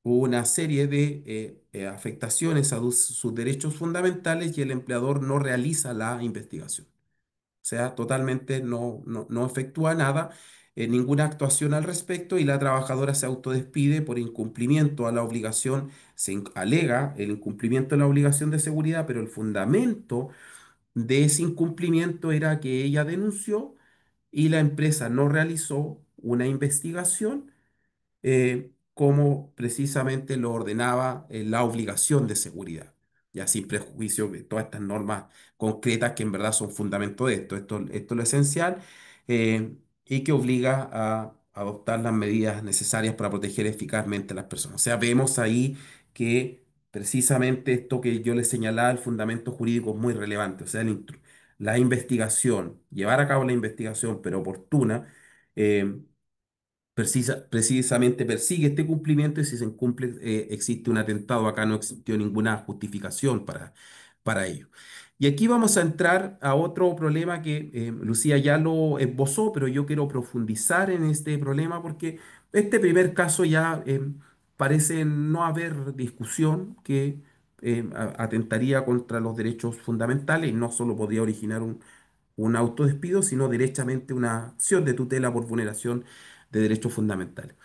una serie de afectaciones a sus derechos fundamentales y el empleador no realiza la investigación. O sea, totalmente no efectúa nada, ninguna actuación al respecto y la trabajadora se autodespide por incumplimiento a la obligación, alega el incumplimiento de la obligación de seguridad, pero el fundamento de ese incumplimiento era que ella denunció y la empresa no realizó una investigación como precisamente lo ordenaba la obligación de seguridad, ya sin prejuicio de todas estas normas concretas que en verdad son fundamento de esto. Esto es lo esencial y que obliga a adoptar las medidas necesarias para proteger eficazmente a las personas. O sea, vemos ahí que precisamente esto que yo les señalaba, el fundamento jurídico es muy relevante. O sea, la investigación, llevar a cabo la investigación, pero oportuna, eh, precisamente persigue este cumplimiento y si se incumple existe un atentado. Acá no existió ninguna justificación para ello. Y aquí vamos a entrar a otro problema que Lucía ya lo esbozó, pero yo quiero profundizar en este problema porque este primer caso ya parece no haber discusión que atentaría contra los derechos fundamentales y no solo podría originar un autodespido, sino directamente una acción de tutela por vulneración de derechos fundamentales.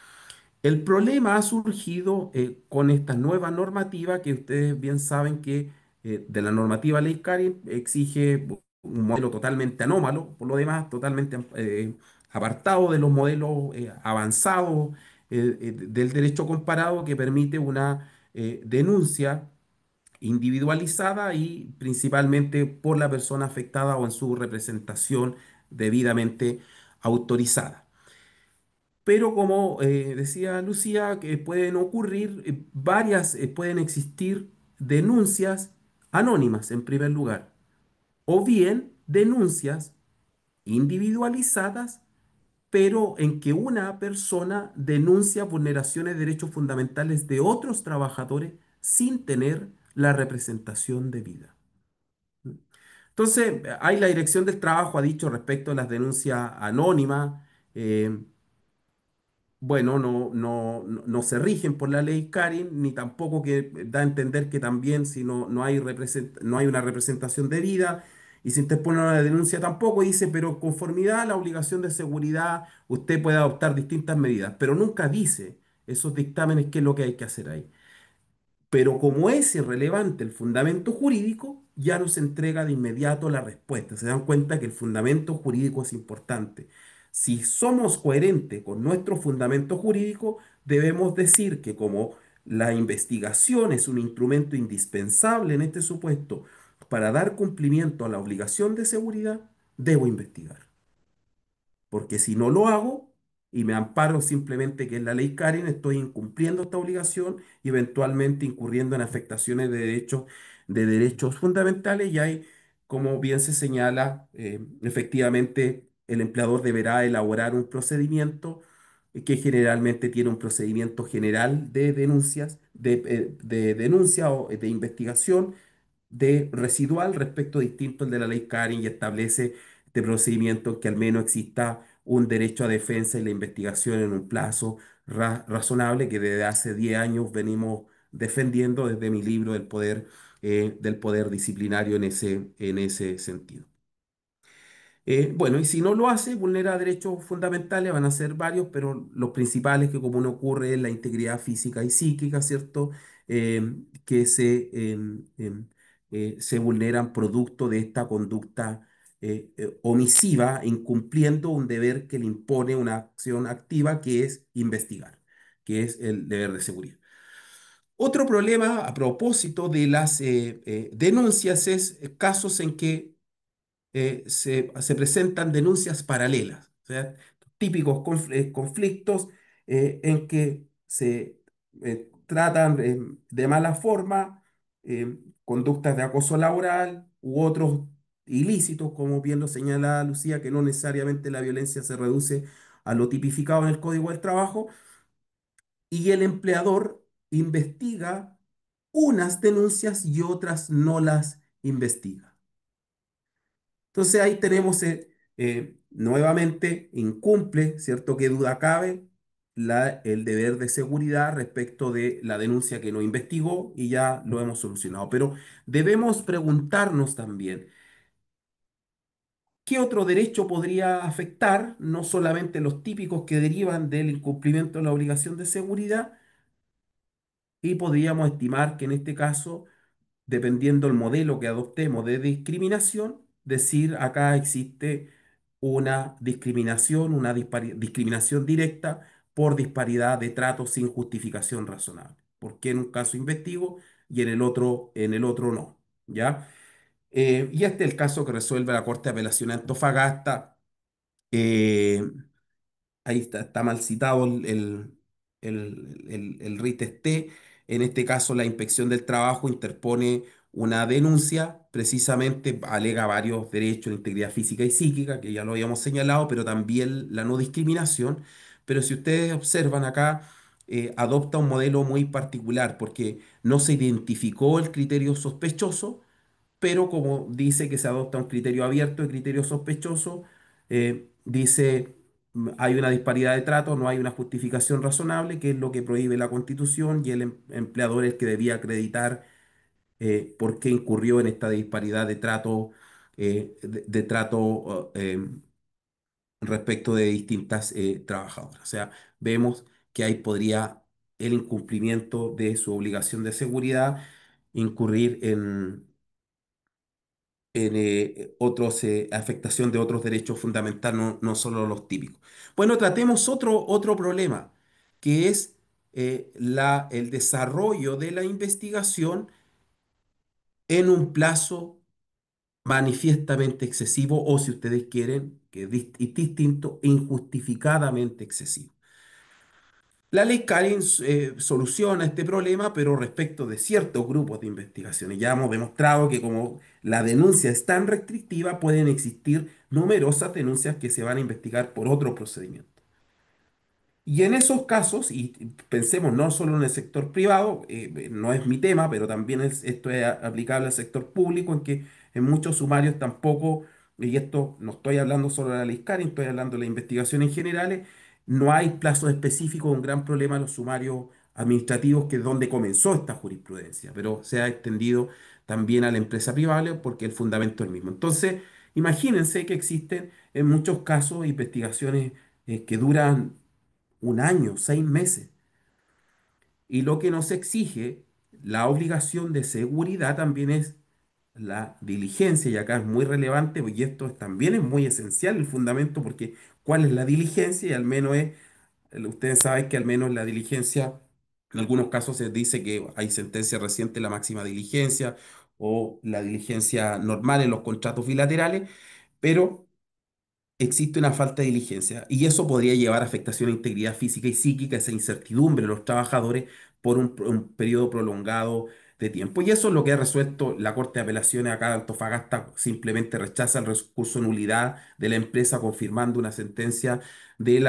El problema ha surgido con esta nueva normativa que ustedes bien saben que de la normativa Ley Karin exige un modelo totalmente anómalo, por lo demás totalmente apartado de los modelos avanzados del derecho comparado que permite una denuncia individualizada y principalmente por la persona afectada o en su representación debidamente autorizada. Pero como decía Lucía, que pueden ocurrir pueden existir denuncias anónimas en primer lugar, o bien denuncias individualizadas, pero en que una persona denuncia vulneraciones de derechos fundamentales de otros trabajadores sin tener la representación debida. Entonces, ahí la Dirección del Trabajo ha dicho respecto a las denuncias anónimas, eh, bueno, no se rigen por la ley Karin, ni tampoco que da a entender que también si no hay, no hay una representación debida y se interpone una denuncia tampoco, dice, pero conformidad a la obligación de seguridad, usted puede adoptar distintas medidas, pero nunca dice esos dictámenes qué es lo que hay que hacer ahí. Pero como es irrelevante el fundamento jurídico, ya nos entrega de inmediato la respuesta. Se dan cuenta que el fundamento jurídico es importante. Si somos coherentes con nuestro fundamento jurídico, debemos decir que como la investigación es un instrumento indispensable en este supuesto para dar cumplimiento a la obligación de seguridad, debo investigar. Porque si no lo hago y me amparo simplemente que es la ley Karen, estoy incumpliendo esta obligación y eventualmente incurriendo en afectaciones de derechos fundamentales y hay, como bien se señala, efectivamente el empleador deberá elaborar un procedimiento que generalmente tiene un procedimiento general de denuncias, de denuncia o de investigación de residual respecto distinto al de la ley Karen y establece de procedimiento en que al menos exista un derecho a defensa y la investigación en un plazo razonable que desde hace 10 años venimos defendiendo desde mi libro del poder disciplinario en ese sentido. Bueno, y si no lo hace, vulnera derechos fundamentales, van a ser varios, pero los principales que común ocurre es la integridad física y psíquica, ¿cierto? Que se vulneran producto de esta conducta omisiva, incumpliendo un deber que le impone una acción activa, que es investigar, que es el deber de seguridad. Otro problema a propósito de las denuncias es casos en que se presentan denuncias paralelas, o sea, típicos conflictos en que se tratan de mala forma conductas de acoso laboral u otros ilícitos, como bien lo señala Lucía, que no necesariamente la violencia se reduce a lo tipificado en el Código del Trabajo, y el empleador investiga unas denuncias y otras no las investiga. Entonces ahí tenemos nuevamente, incumple, ¿cierto? Qué duda cabe, el deber de seguridad respecto de la denuncia que no investigó y ya lo hemos solucionado. Pero debemos preguntarnos también, ¿qué otro derecho podría afectar? No solamente los típicos que derivan del incumplimiento de la obligación de seguridad, y podríamos estimar que en este caso dependiendo del modelo que adoptemos de discriminación, decir acá existe una discriminación, una discriminación directa por disparidad de trato sin justificación razonable. ¿Por qué en un caso investigo y en el otro no? ¿Ya? Y este es el caso que resuelve la Corte de Apelación de Antofagasta. eh, Ahí está mal citado el RIT T. En este caso, la Inspección del Trabajo interpone una denuncia, precisamente alega varios derechos, la integridad física y psíquica, que ya lo habíamos señalado, pero también la no discriminación. Pero si ustedes observan acá, adopta un modelo muy particular, porque no se identificó el criterio sospechoso, pero como dice que se adopta un criterio abierto y criterio sospechoso, dice hay una disparidad de trato, no hay una justificación razonable, que es lo que prohíbe la Constitución, y el empleador es el que debía acreditar por qué incurrió en esta disparidad de trato, de trato respecto de distintas trabajadoras. O sea, vemos que ahí podría el incumplimiento de su obligación de seguridad incurrir en otros, afectación de otros derechos fundamentales, no solo los típicos. Bueno, tratemos otro problema, que es el desarrollo de la investigación en un plazo manifiestamente excesivo o, si ustedes quieren, que es distinto, injustificadamente excesivo. La ley Carin soluciona este problema, pero respecto de ciertos grupos de investigaciones. Ya hemos demostrado que como la denuncia es tan restrictiva, pueden existir numerosas denuncias que se van a investigar por otro procedimiento. Y en esos casos, y pensemos no solo en el sector privado, no es mi tema, pero también esto es aplicable al sector público, en que en muchos sumarios tampoco, y esto no estoy hablando solo de la ley Carin, estoy hablando de la investigación en general, no hay plazos específicos, un gran problema en los sumarios administrativos, que es donde comenzó esta jurisprudencia, pero se ha extendido también a la empresa privada porque el fundamento es el mismo. Entonces, imagínense que existen en muchos casos investigaciones que duran un año, 6 meses. Y lo que nos exige la obligación de seguridad también es la diligencia, y acá es muy relevante, y esto también es muy esencial, el fundamento, porque ¿cuál es la diligencia? Y al menos ustedes saben que al menos la diligencia, en algunos casos se dice que hay sentencia reciente, la máxima diligencia o la diligencia normal en los contratos bilaterales, pero existe una falta de diligencia y eso podría llevar a afectación a integridad física y psíquica, esa incertidumbre de los trabajadores por un periodo prolongado de tiempo. Y eso es lo que ha resuelto la Corte de Apelaciones acá de Antofagasta, simplemente rechaza el recurso de nulidad de la empresa, confirmando una sentencia del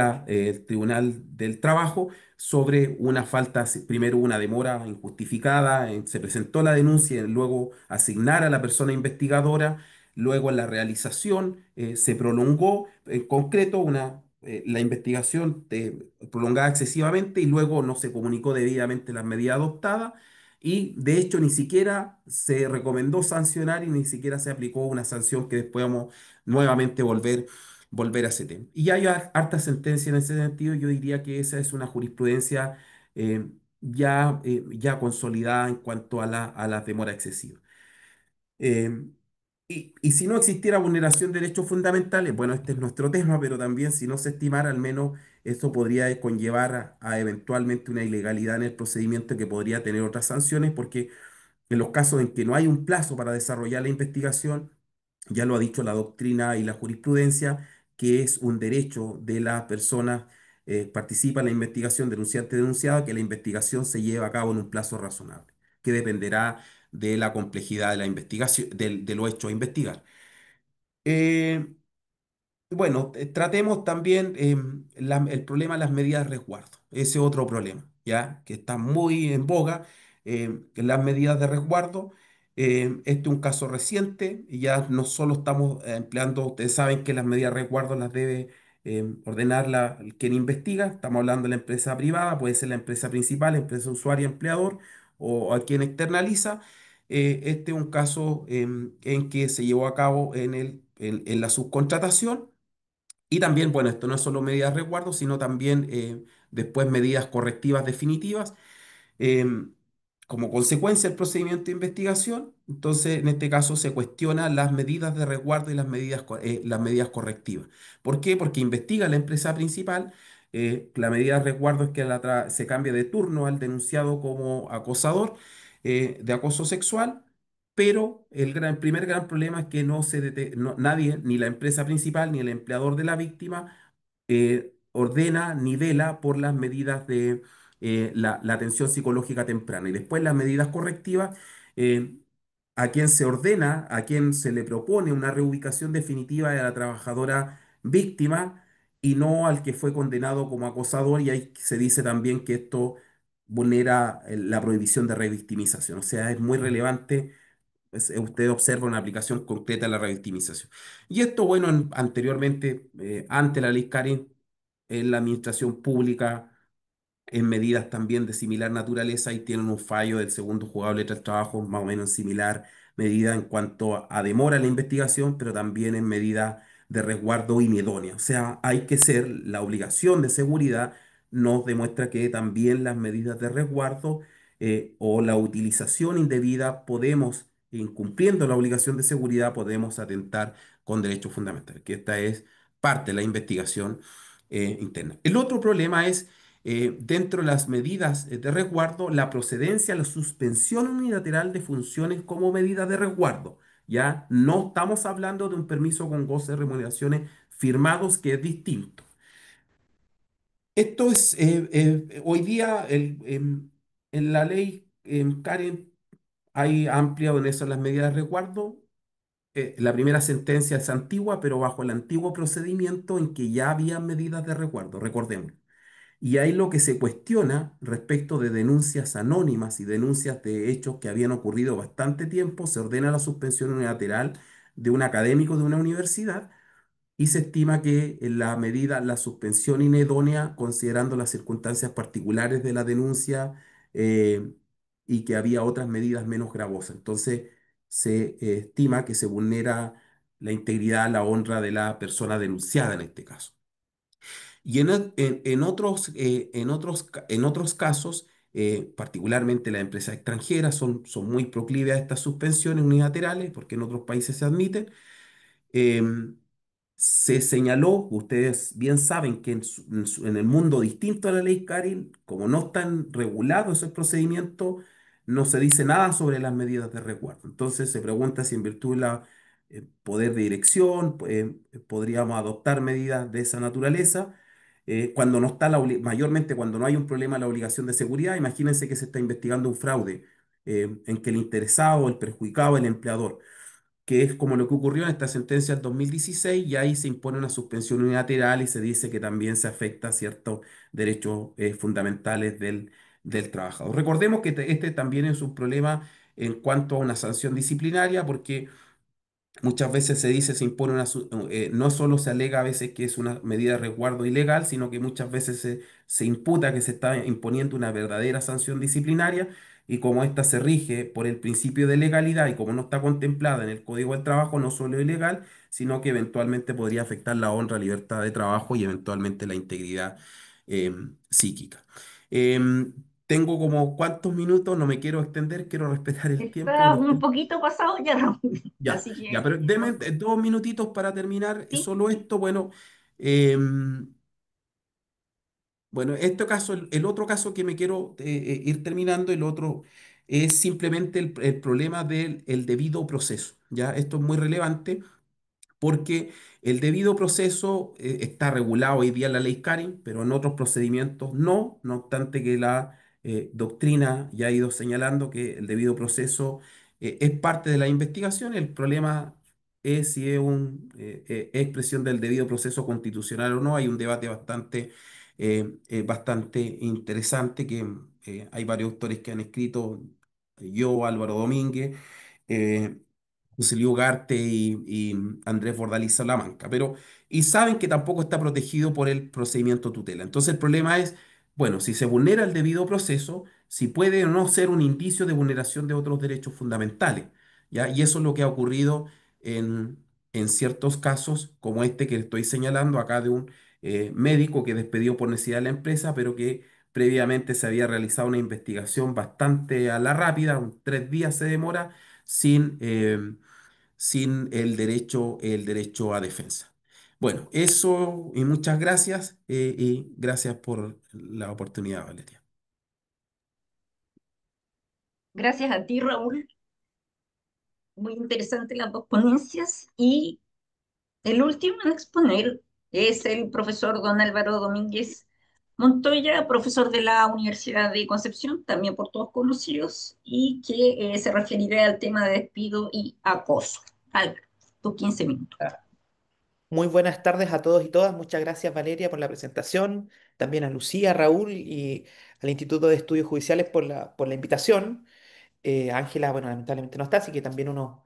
Tribunal del Trabajo sobre una falta, primero una demora injustificada, se presentó la denuncia y luego asignar a la persona investigadora luego la realización se prolongó, en concreto la investigación prolongada excesivamente y luego no se comunicó debidamente las medidas adoptadas y de hecho ni siquiera se recomendó sancionar y ni siquiera se aplicó una sanción que después vamos nuevamente volver a ese tema. Y hay harta sentencia en ese sentido, yo diría que esa es una jurisprudencia eh, ya consolidada en cuanto a la demora excesiva. Eh, y si no existiera vulneración de derechos fundamentales, bueno, este es nuestro tema, pero también si no se estimara, al menos esto podría conllevar a eventualmente una ilegalidad en el procedimiento que podría tener otras sanciones, porque en los casos en que no hay un plazo para desarrollar la investigación, ya lo ha dicho la doctrina y la jurisprudencia, que es un derecho de las personas participa en la investigación, denunciante denunciado, que la investigación se lleve a cabo en un plazo razonable, que dependerá de la complejidad de la investigación, de lo hecho a investigar. Eh, bueno, tratemos también el problema de las medidas de resguardo. Ese otro problema, ¿ya? Que está muy en boga. Las medidas de resguardo. Este es un caso reciente y ya no solo estamos empleando, ustedes saben que las medidas de resguardo las debe ordenar quien investiga. Estamos hablando de la empresa privada, puede ser la empresa principal, empresa usuaria, empleador o a quien externaliza. Este es un caso en que se llevó a cabo en la subcontratación y también, bueno, esto no es solo medidas de resguardo, sino también después medidas correctivas definitivas em, como consecuencia del procedimiento de investigación. Entonces, en este caso se cuestiona las medidas de resguardo y las medidas correctivas. ¿Por qué? Porque investiga la empresa principal. La medida de resguardo es que se cambia de turno al denunciado como acosador de acoso sexual. Pero el primer gran problema es que nadie, ni la empresa principal ni el empleador de la víctima, ordena ni vela por las medidas de la atención psicológica temprana. Y después las medidas correctivas, eh, a quien se ordena, a quien se le propone una reubicación definitiva de la trabajadora víctima y no al que fue condenado como acosador. Y ahí se dice también que esto vulnera la prohibición de revictimización. O sea, es muy relevante. Usted observa una aplicación concreta de la revictimización. Y esto, bueno, anteriormente, ante la ley Karen, en la administración pública en medidas también de similar naturaleza y tienen un fallo del segundo juzgado de letras del trabajo más o menos en similar medida en cuanto a demora en la investigación, pero también en medida de resguardo inidónea. O sea, hay que ser, la obligación de seguridad nos demuestra que también las medidas de resguardo o la utilización indebida podemos, incumpliendo la obligación de seguridad, podemos atentar con derechos fundamentales, que esta es parte de la investigación interna. El otro problema es dentro de las medidas de resguardo, la procedencia, la suspensión unilateral de funciones como medida de resguardo. Ya no estamos hablando de un permiso con goce de remuneraciones firmados, que es distinto. Esto es, hoy día, en la ley, Karen, hay ampliado en eso las medidas de resguardo. La primera sentencia es antigua, pero bajo el antiguo procedimiento en que ya había medidas de resguardo, recordemos. Y ahí lo que se cuestiona respecto de denuncias anónimas y denuncias de hechos que habían ocurrido bastante tiempo, se ordena la suspensión unilateral de un académico de una universidad y se estima que en la suspensión inidónea, considerando las circunstancias particulares de la denuncia eh, y que había otras medidas menos gravosas. Entonces, se estima que se vulnera la integridad, la honra de la persona denunciada en este caso. Y en otros casos, particularmente las empresas extranjeras son muy proclives a estas suspensiones unilaterales, porque en otros países se admiten. Em, Se señaló, ustedes bien saben que en el mundo distinto a la ley Karin, como no están regulados esos procedimientos, no se dice nada sobre las medidas de resguardo. Entonces se pregunta si en virtud de la poder de dirección podríamos adoptar medidas de esa naturaleza. Cuando no está mayormente cuando no hay un problema de la obligación de seguridad. Imagínense que se está investigando un fraude en que el interesado, el perjudicado, el empleador, que es como lo que ocurrió en esta sentencia del 2016, y ahí se impone una suspensión unilateral y se dice que también se afecta a ciertos derechos fundamentales del trabajador. Recordemos que este también es un problema en cuanto a una sanción disciplinaria, porque Muchas veces se dice, se impone no solo se alega a veces que es una medida de resguardo ilegal, sino que muchas veces se imputa que se está imponiendo una verdadera sanción disciplinaria y como ésta se rige por el principio de legalidad y como no está contemplada en el Código del Trabajo, no solo es ilegal, sino que eventualmente podría afectar la honra, libertad de trabajo y eventualmente la integridad psíquica. Em, Tengo como cuántos minutos, no me quiero extender, quiero respetar el tiempo de Está los un poquito pasado ya, Raúl. ya, Así ya, que, pero deme 2 minutitos para terminar sí, solo esto. Bueno, em, bueno, este caso, el otro caso que me quiero ir terminando, el otro es simplemente el problema del el debido proceso. Ya, esto es muy relevante porque el debido proceso está regulado hoy día en la ley Carin, pero en otros procedimientos no, no obstante que la doctrina ya ha ido señalando que el debido proceso es parte de la investigación. El problema es si es expresión del debido proceso constitucional o no. Hay un debate bastante interesante que hay varios autores que han escrito, yo, Álvaro Domínguez. eh, José Luis Ugarte y Andrés Bordalís Salamanca, y saben que tampoco está protegido por el procedimiento tutela. Entonces el problema es, bueno, si se vulnera el debido proceso, si puede o no ser un indicio de vulneración de otros derechos fundamentales, ¿ya? Y eso es lo que ha ocurrido en ciertos casos, como este que estoy señalando acá de un médico que despedió por necesidad de la empresa, pero que previamente se había realizado una investigación bastante a la rápida, 3 días se demora, sin el derecho a defensa. Bueno, eso y muchas gracias y gracias por la oportunidad, Valeria. gracias a ti, Raúl. Muy interesante las dos ponencias. Y el último en exponer es el profesor don Álvaro Domínguez Montoya, profesor de la Universidad de Concepción, también por todos conocidos, y que se referirá al tema de despido y acoso. Álvaro, tus 15 minutos. Muy buenas tardes a todos y todas. Muchas gracias, Valeria, por la presentación. También a Lucía, a Raúl y al Instituto de Estudios Judiciales por la invitación. Ángela, bueno, lamentablemente no está, así que también unos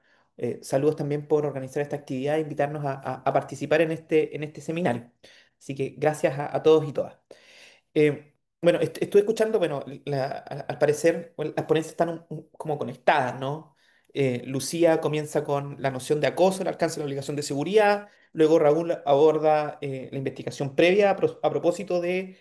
saludos también por organizar esta actividad e invitarnos a participar en este seminario. Así que gracias a todos y todas. Bueno, estuve escuchando, bueno, al parecer bueno, las ponencias están como conectadas, ¿no? Lucía comienza con la noción de acoso, el alcance de la obligación de seguridad, luego Raúl aborda la investigación previa a propósito de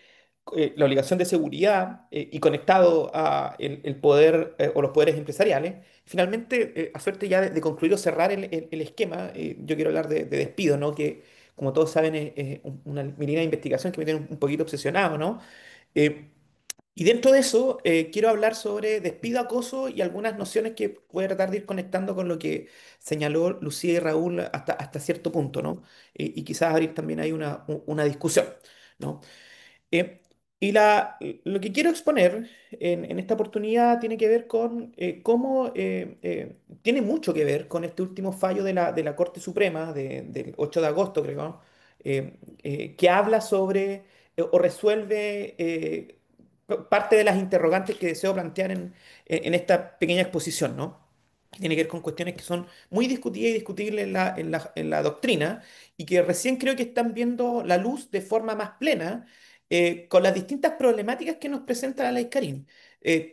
la obligación de seguridad y conectado a el poder o los poderes empresariales. Finalmente, a suerte ya de concluir o cerrar el esquema, yo quiero hablar de despido, ¿no? Que como todos saben es una mi línea de investigación que me tiene un poquito obsesionado, ¿no? Eh, y dentro de eso, quiero hablar sobre despido, acoso y algunas nociones que voy a tratar de ir conectando con lo que señaló Lucía y Raúl hasta cierto punto, ¿no? Y quizás abrir también ahí una discusión, ¿no? Eh, lo que quiero exponer en esta oportunidad tiene que ver con cómo, tiene mucho que ver con este último fallo de la Corte Suprema del 8 de agosto, creo, ¿no? Que habla sobre o resuelve parte de las interrogantes que deseo plantear en esta pequeña exposición, ¿no? Que tiene que ver con cuestiones que son muy discutidas y discutibles en la doctrina y que recién creo que están viendo la luz de forma más plena con las distintas problemáticas que nos presenta la ley Karim.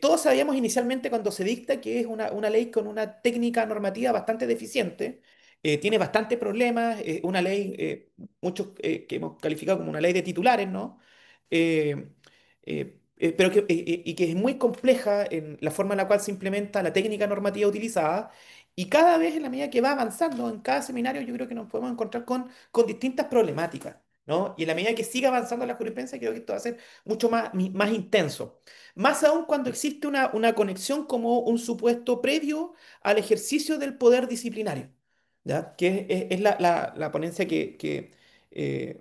Todos sabíamos inicialmente cuando se dicta que es una ley con una técnica normativa bastante deficiente, tiene bastantes problemas, una ley, muchos que hemos calificado como una ley de titulares, ¿no? Eh, pero y que es muy compleja en la forma en la cual se implementa la técnica normativa utilizada. Y cada vez, en la medida que va avanzando, en cada seminario, yo creo que nos podemos encontrar con distintas problemáticas, ¿no? Y en la medida que siga avanzando la jurisprudencia, creo que esto va a ser mucho más intenso. Más aún cuando existe una conexión como un supuesto previo al ejercicio del poder disciplinario, ¿ya? Que es la ponencia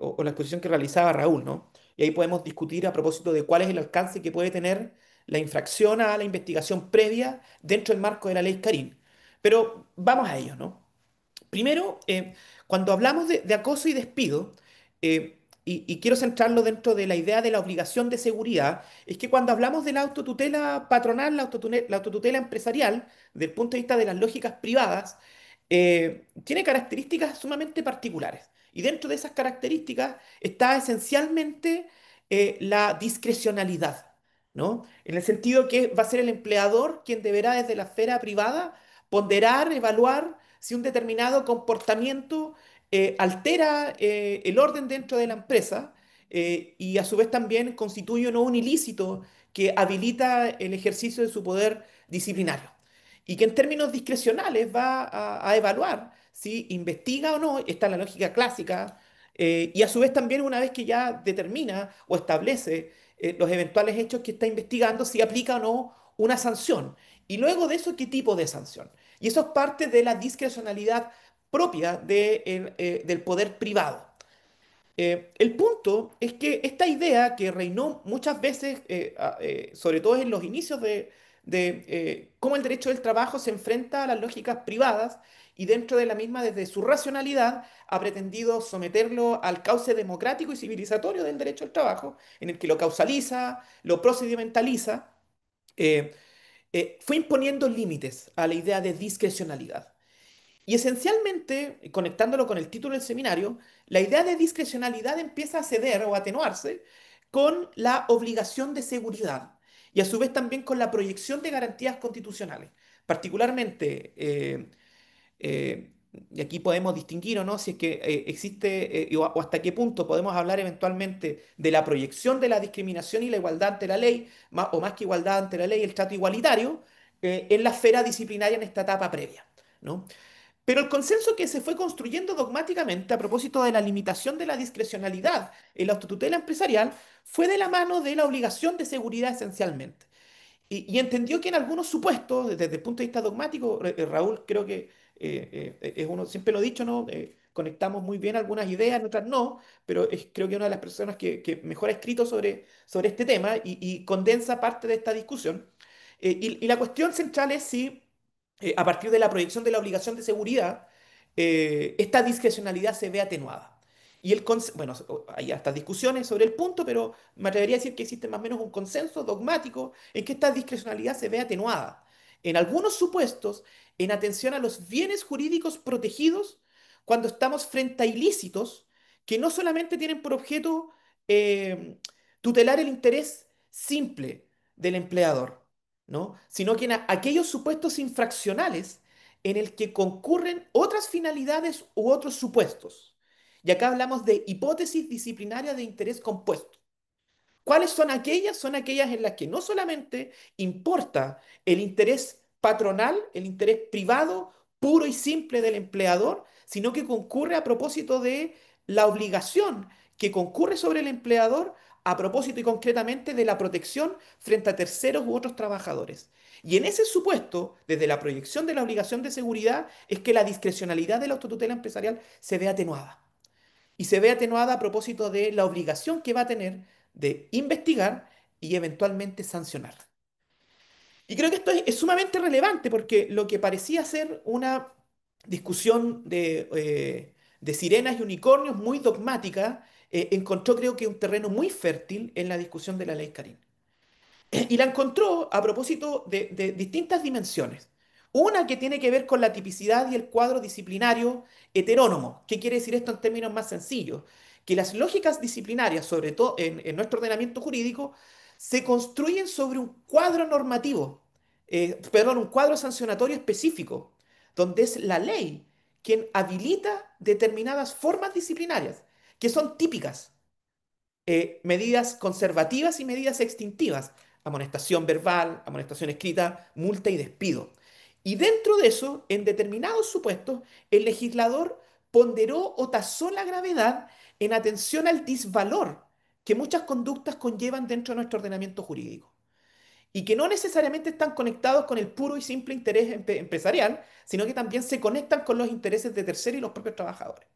o la exposición que realizaba Raúl, ¿no? Y ahí podemos discutir a propósito de cuál es el alcance que puede tener la infracción a la investigación previa dentro del marco de la ley Karim. Pero vamos a ello, ¿no? Primero, cuando hablamos de acoso y despido, y quiero centrarlo dentro de la idea de la obligación de seguridad, es que cuando hablamos de la autotutela patronal, la autotutela empresarial, desde el punto de vista de las lógicas privadas, tiene características sumamente particulares. Y dentro de esas características está esencialmente la discrecionalidad, ¿no? En el sentido que va a ser el empleador quien deberá desde la esfera privada ponderar, evaluar si un determinado comportamiento altera el orden dentro de la empresa y a su vez también constituye o no un ilícito que habilita el ejercicio de su poder disciplinario y que en términos discrecionales va a evaluar si investiga o no, está en la lógica clásica, y a su vez también una vez que ya determina o establece los eventuales hechos que está investigando, si aplica o no una sanción. Y luego de eso, ¿qué tipo de sanción? Y eso es parte de la discrecionalidad propia del poder privado. El punto es que esta idea que reinó muchas veces, sobre todo en los inicios de cómo el derecho del trabajo se enfrenta a las lógicas privadas y dentro de la misma, desde su racionalidad, ha pretendido someterlo al cauce democrático y civilizatorio del derecho al trabajo, en el que lo causaliza, lo procedimentaliza, eh, fue imponiendo límites a la idea de discrecionalidad. Y esencialmente, conectándolo con el título del seminario, la idea de discrecionalidad empieza a ceder o a atenuarse con la obligación de seguridad y a su vez también con la proyección de garantías constitucionales. Particularmente, y aquí podemos distinguir o no si es que existe o hasta qué punto podemos hablar eventualmente de la proyección de la discriminación y la igualdad ante la ley, o más que igualdad ante la ley, el trato igualitario en la esfera disciplinaria en esta etapa previa, ¿no? Pero el consenso que se fue construyendo dogmáticamente a propósito de la limitación de la discrecionalidad en la autotutela empresarial fue de la mano de la obligación de seguridad esencialmente. Y entendió que en algunos supuestos, desde el punto de vista dogmático, Raúl, creo que es uno, siempre lo he dicho, ¿no? Conectamos muy bien algunas ideas, en otras no, pero creo que una de las personas que mejor ha escrito sobre este tema y condensa parte de esta discusión. Y la cuestión central es si, a partir de la proyección de la obligación de seguridad, esta discrecionalidad se ve atenuada. Bueno, hay hasta discusiones sobre el punto, pero me atrevería a decir que existe más o menos un consenso dogmático en que esta discrecionalidad se ve atenuada. En algunos supuestos, en atención a los bienes jurídicos protegidos, cuando estamos frente a ilícitos que no solamente tienen por objeto eh, tutelar el interés simple del empleador, ¿no? Sino que en aquellos supuestos infraccionales en el que concurren otras finalidades u otros supuestos. Y acá hablamos de hipótesis disciplinarias de interés compuesto. ¿Cuáles son aquellas? Son aquellas en las que no solamente importa el interés patronal, el interés privado, puro y simple del empleador, sino que concurre a propósito de la obligación que concurre sobre el empleador a propósito y concretamente de la protección frente a terceros u otros trabajadores. Y en ese supuesto, desde la proyección de la obligación de seguridad, es que la discrecionalidad de la autotutela empresarial se ve atenuada y se ve atenuada a propósito de la obligación que va a tener de investigar y eventualmente sancionar. Y creo que esto es sumamente relevante porque lo que parecía ser una discusión de sirenas y unicornios muy dogmática, encontró creo que un terreno muy fértil en la discusión de la ley Carín. Y la encontró a propósito de distintas dimensiones. Una que tiene que ver con la tipicidad y el cuadro disciplinario heterónomo. ¿Qué quiere decir esto en términos más sencillos? Que las lógicas disciplinarias, sobre todo en nuestro ordenamiento jurídico, se construyen sobre un cuadro normativo, perdón, un cuadro sancionatorio específico, donde es la ley quien habilita determinadas formas disciplinarias que son típicas, medidas conservativas y medidas extintivas, amonestación verbal, amonestación escrita, multa y despido. Y dentro de eso, en determinados supuestos, el legislador ponderó o tasó la gravedad en atención al disvalor que muchas conductas conllevan dentro de nuestro ordenamiento jurídico y que no necesariamente están conectados con el puro y simple interés empresarial, sino que también se conectan con los intereses de terceros y los propios trabajadores.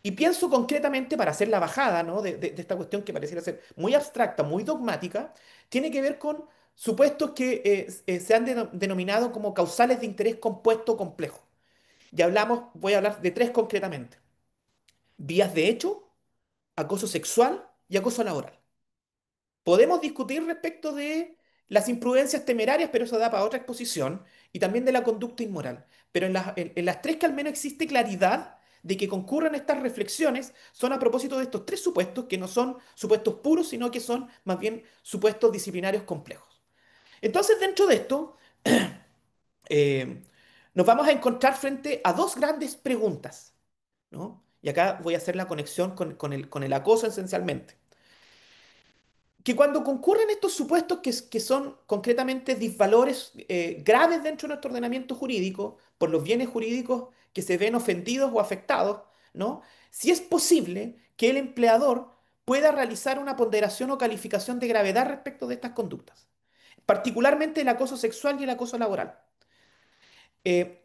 Y pienso concretamente, para hacer la bajada, ¿no? de esta cuestión que pareciera ser muy abstracta, muy dogmática, tiene que ver con supuestos que se han denominado como causales de interés compuesto o complejo. Y hablamos, voy a hablar de tres concretamente. Vías de hecho, acoso sexual y acoso laboral. Podemos discutir respecto de las imprudencias temerarias, pero eso da para otra exposición, y también de la conducta inmoral. Pero en las tres que al menos existe claridad de que concurran estas reflexiones son a propósito de estos tres supuestos, que no son supuestos puros, sino que son más bien supuestos disciplinarios complejos. Entonces, dentro de esto, eh, nos vamos a encontrar frente a dos grandes preguntas, ¿no? Y acá voy a hacer la conexión con el acoso esencialmente. Que cuando concurren estos supuestos que son concretamente disvalores graves dentro de nuestro ordenamiento jurídico, por los bienes jurídicos que se ven ofendidos o afectados, ¿no? Si es posible que el empleador pueda realizar una ponderación o calificación de gravedad respecto de estas conductas, particularmente el acoso sexual y el acoso laboral.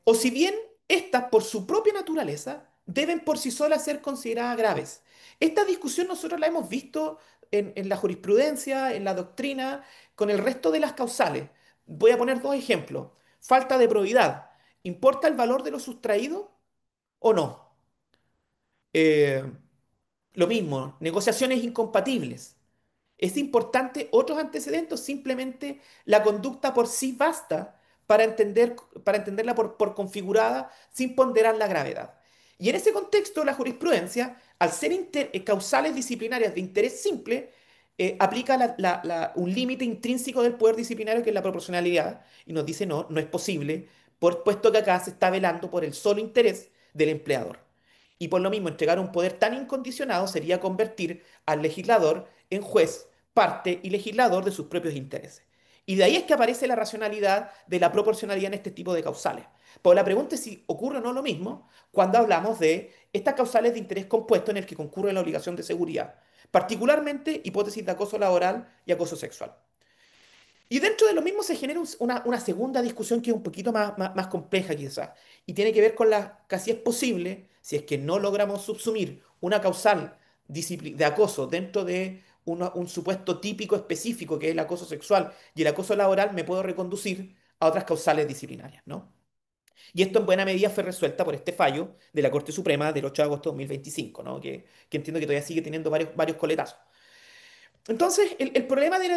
O si bien estas, por su propia naturaleza, deben por sí solas ser consideradas graves. Esta discusión nosotros la hemos visto en la jurisprudencia, en la doctrina, con el resto de las causales. Voy a poner dos ejemplos. Falta de probidad. ¿Importa el valor de lo sustraído o no? Eh, lo mismo, negociaciones incompatibles. ¿Es importante otros antecedentes? Simplemente la conducta por sí basta para entenderla por configurada sin ponderar la gravedad. Y en ese contexto, la jurisprudencia, al ser causales disciplinarias de interés simple, aplica un límite intrínseco del poder disciplinario que es la proporcionalidad y nos dice no, no es posible, puesto que acá se está velando por el solo interés del empleador. Y por lo mismo, entregar un poder tan incondicionado sería convertir al legislador en juez, parte y legislador de sus propios intereses. Y de ahí es que aparece la racionalidad de la proporcionalidad en este tipo de causales. Pues la pregunta es si ocurre o no lo mismo cuando hablamos de estas causales de interés compuesto en el que concurre la obligación de seguridad, particularmente hipótesis de acoso laboral y acoso sexual. Y dentro de lo mismo se genera una segunda discusión que es un poquito más compleja quizás, y tiene que ver con que si es posible, si es que no logramos subsumir una causal de acoso dentro de un supuesto típico específico que es el acoso sexual y el acoso laboral, me puedo reconducir a otras causales disciplinarias, ¿no? Y esto en buena medida fue resuelta por este fallo de la Corte Suprema del 8 de agosto de 2025, ¿no? Que entiendo que todavía sigue teniendo varios coletazos. Entonces, el problema de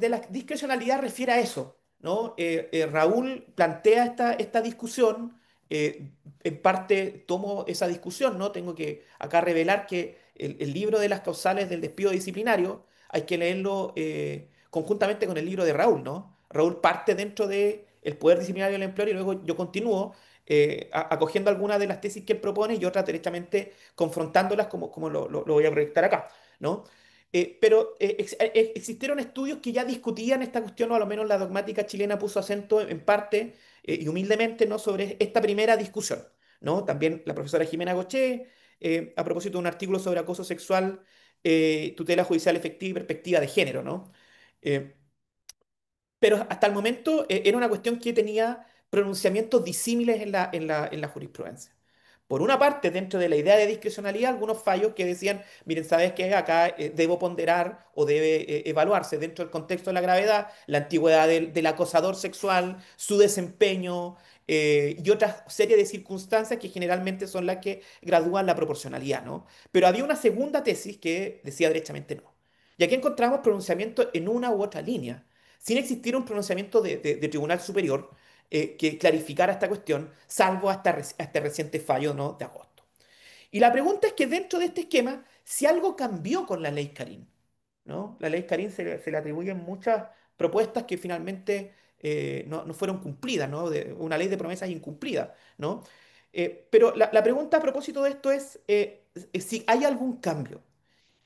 la discrecionalidad refiere a eso, ¿no? Raúl plantea esta discusión, en parte tomo esa discusión, ¿no? Tengo que acá revelar que el libro de las causales del despido disciplinario hay que leerlo conjuntamente con el libro de Raúl, ¿no? Raúl parte dentro de el poder disciplinario del empleador y luego yo continúo acogiendo algunas de las tesis que él propone y otras directamente confrontándolas como lo voy a proyectar acá, ¿no? Pero existieron estudios que ya discutían esta cuestión, o a lo menos la dogmática chilena puso acento en parte y humildemente, ¿no? Sobre esta primera discusión, ¿no? También la profesora Jimena Goché, a propósito de un artículo sobre acoso sexual, tutela judicial efectiva y perspectiva de género, ¿no? Eh, pero hasta el momento era una cuestión que tenía pronunciamientos disímiles en la jurisprudencia. Por una parte, dentro de la idea de discrecionalidad, algunos fallos que decían, miren, ¿sabes qué? Acá debo ponderar o debe evaluarse dentro del contexto de la gravedad la antigüedad del acosador sexual, su desempeño y otra serie de circunstancias que generalmente son las que gradúan la proporcionalidad, ¿no? Pero había una segunda tesis que decía derechamente no. Y aquí encontramos pronunciamiento en una u otra línea sin existir un pronunciamiento de tribunal superior que clarificara esta cuestión, salvo hasta este reciente fallo, ¿no? De agosto. Y la pregunta es que dentro de este esquema, si algo cambió con la ley Carín, ¿no? La ley Carín se le atribuyen muchas propuestas que finalmente no fueron cumplidas, ¿no? Una ley de promesas incumplida, ¿no? Pero la pregunta a propósito de esto es si hay algún cambio.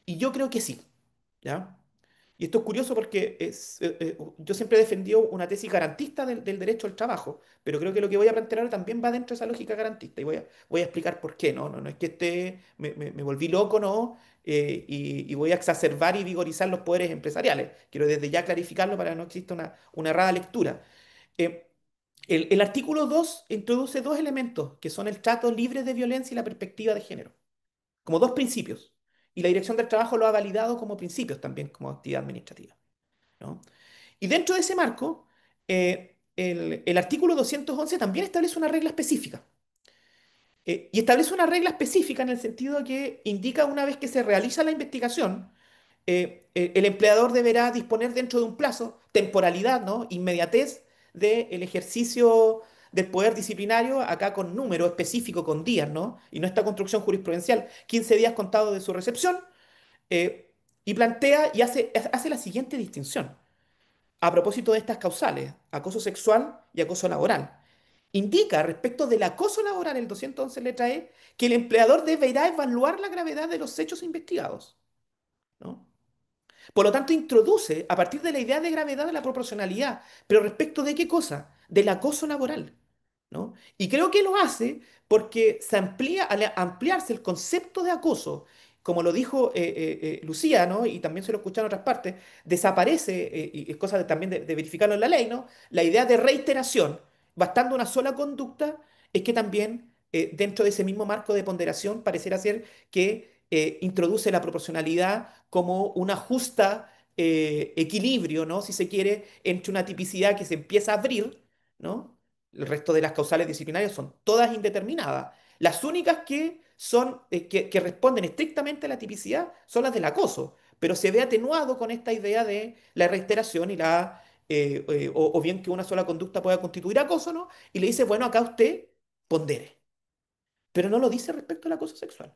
Y yo creo que sí, ¿ya? Y esto es curioso porque yo siempre he defendido una tesis garantista del derecho al trabajo, pero creo que lo que voy a plantear ahora también va dentro de esa lógica garantista y voy a explicar por qué, ¿no? No es que me volví loco, ¿no? Y voy a exacerbar y vigorizar los poderes empresariales. Quiero desde ya clarificarlo para que no exista una errada lectura. Eh, el artículo 2 introduce dos elementos, que son el trato libre de violencia y la perspectiva de género como dos principios. Y la Dirección del Trabajo lo ha validado como principios también, como actividad administrativa, ¿no? Y dentro de ese marco, el artículo 211 también establece una regla específica. Y establece una regla específica en el sentido de que indica una vez que se realiza la investigación, el empleador deberá disponer dentro de un plazo, temporalidad, ¿no? Inmediatez del ejercicio del poder disciplinario, acá con número específico, con días, ¿no? Y no esta construcción jurisprudencial, 15 días contados de su recepción, eh, y plantea y hace la siguiente distinción a propósito de estas causales, acoso sexual y acoso laboral. Indica respecto del acoso laboral, el 211 letra E, que el empleador deberá evaluar la gravedad de los hechos investigados, ¿no? Por lo tanto, introduce a partir de la idea de gravedad de la proporcionalidad, pero respecto de qué cosa? Del acoso laboral, ¿no? Y creo que lo hace porque se amplía, al ampliarse el concepto de acoso, como lo dijo Lucía, ¿no? Y también se lo escuché en otras partes, desaparece, y es cosa también de verificarlo en la ley, ¿no? La idea de reiteración, bastando una sola conducta, es que también dentro de ese mismo marco de ponderación pareciera ser que introduce la proporcionalidad como una justa equilibrio, ¿no? Si se quiere, entre una tipicidad que se empieza a abrir, ¿no? El resto de las causales disciplinarias son todas indeterminadas. Las únicas que son, que responden estrictamente a la tipicidad son las del acoso, pero se ve atenuado con esta idea de la reiteración y o bien que una sola conducta pueda constituir acoso, ¿no? Y le dice, bueno, acá usted pondere, pero no lo dice respecto al acoso sexual.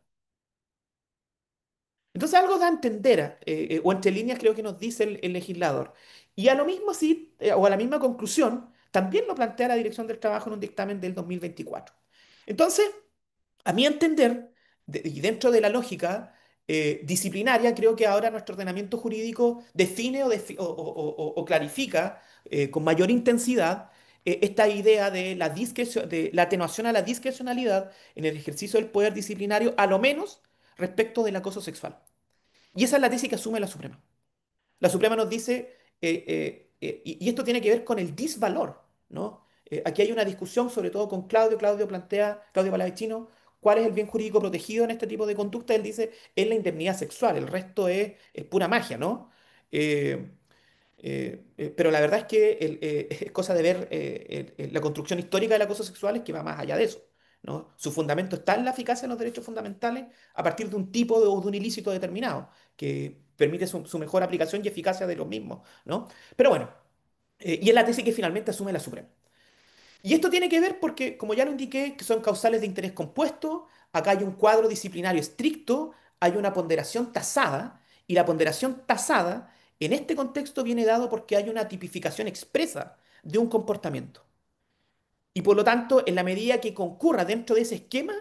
Entonces algo da a entender, o entre líneas creo que nos dice el legislador. Y a lo mismo sí, o a la misma conclusión, también lo plantea la Dirección del Trabajo en un dictamen del 2024. Entonces, a mi entender, y dentro de la lógica disciplinaria, creo que ahora nuestro ordenamiento jurídico define o clarifica con mayor intensidad esta idea de de la atenuación a la discrecionalidad en el ejercicio del poder disciplinario, a lo menos respecto del acoso sexual. Y esa es la tesis que asume la Suprema. La Suprema nos dice, y esto tiene que ver con el disvalor, ¿no? Aquí hay una discusión, sobre todo con Claudio. Claudio plantea, Claudio Palavecino, cuál es el bien jurídico protegido en este tipo de conducta. Él dice, es la indemnidad sexual, el resto es pura magia, ¿no? Eh, pero la verdad es que es cosa de ver la construcción histórica del acoso sexual es que va más allá de eso, ¿no? Su fundamento está en la eficacia de los derechos fundamentales a partir de un tipo o de un ilícito determinado que permite su mejor aplicación y eficacia de los mismos, ¿no? Pero bueno, y es la tesis que finalmente asume la Suprema. Y esto tiene que ver porque, como ya lo indiqué, que son causales de interés compuesto, acá hay un cuadro disciplinario estricto, hay una ponderación tasada, y la ponderación tasada en este contexto viene dado porque hay una tipificación expresa de un comportamiento. Y por lo tanto, en la medida que concurra dentro de ese esquema,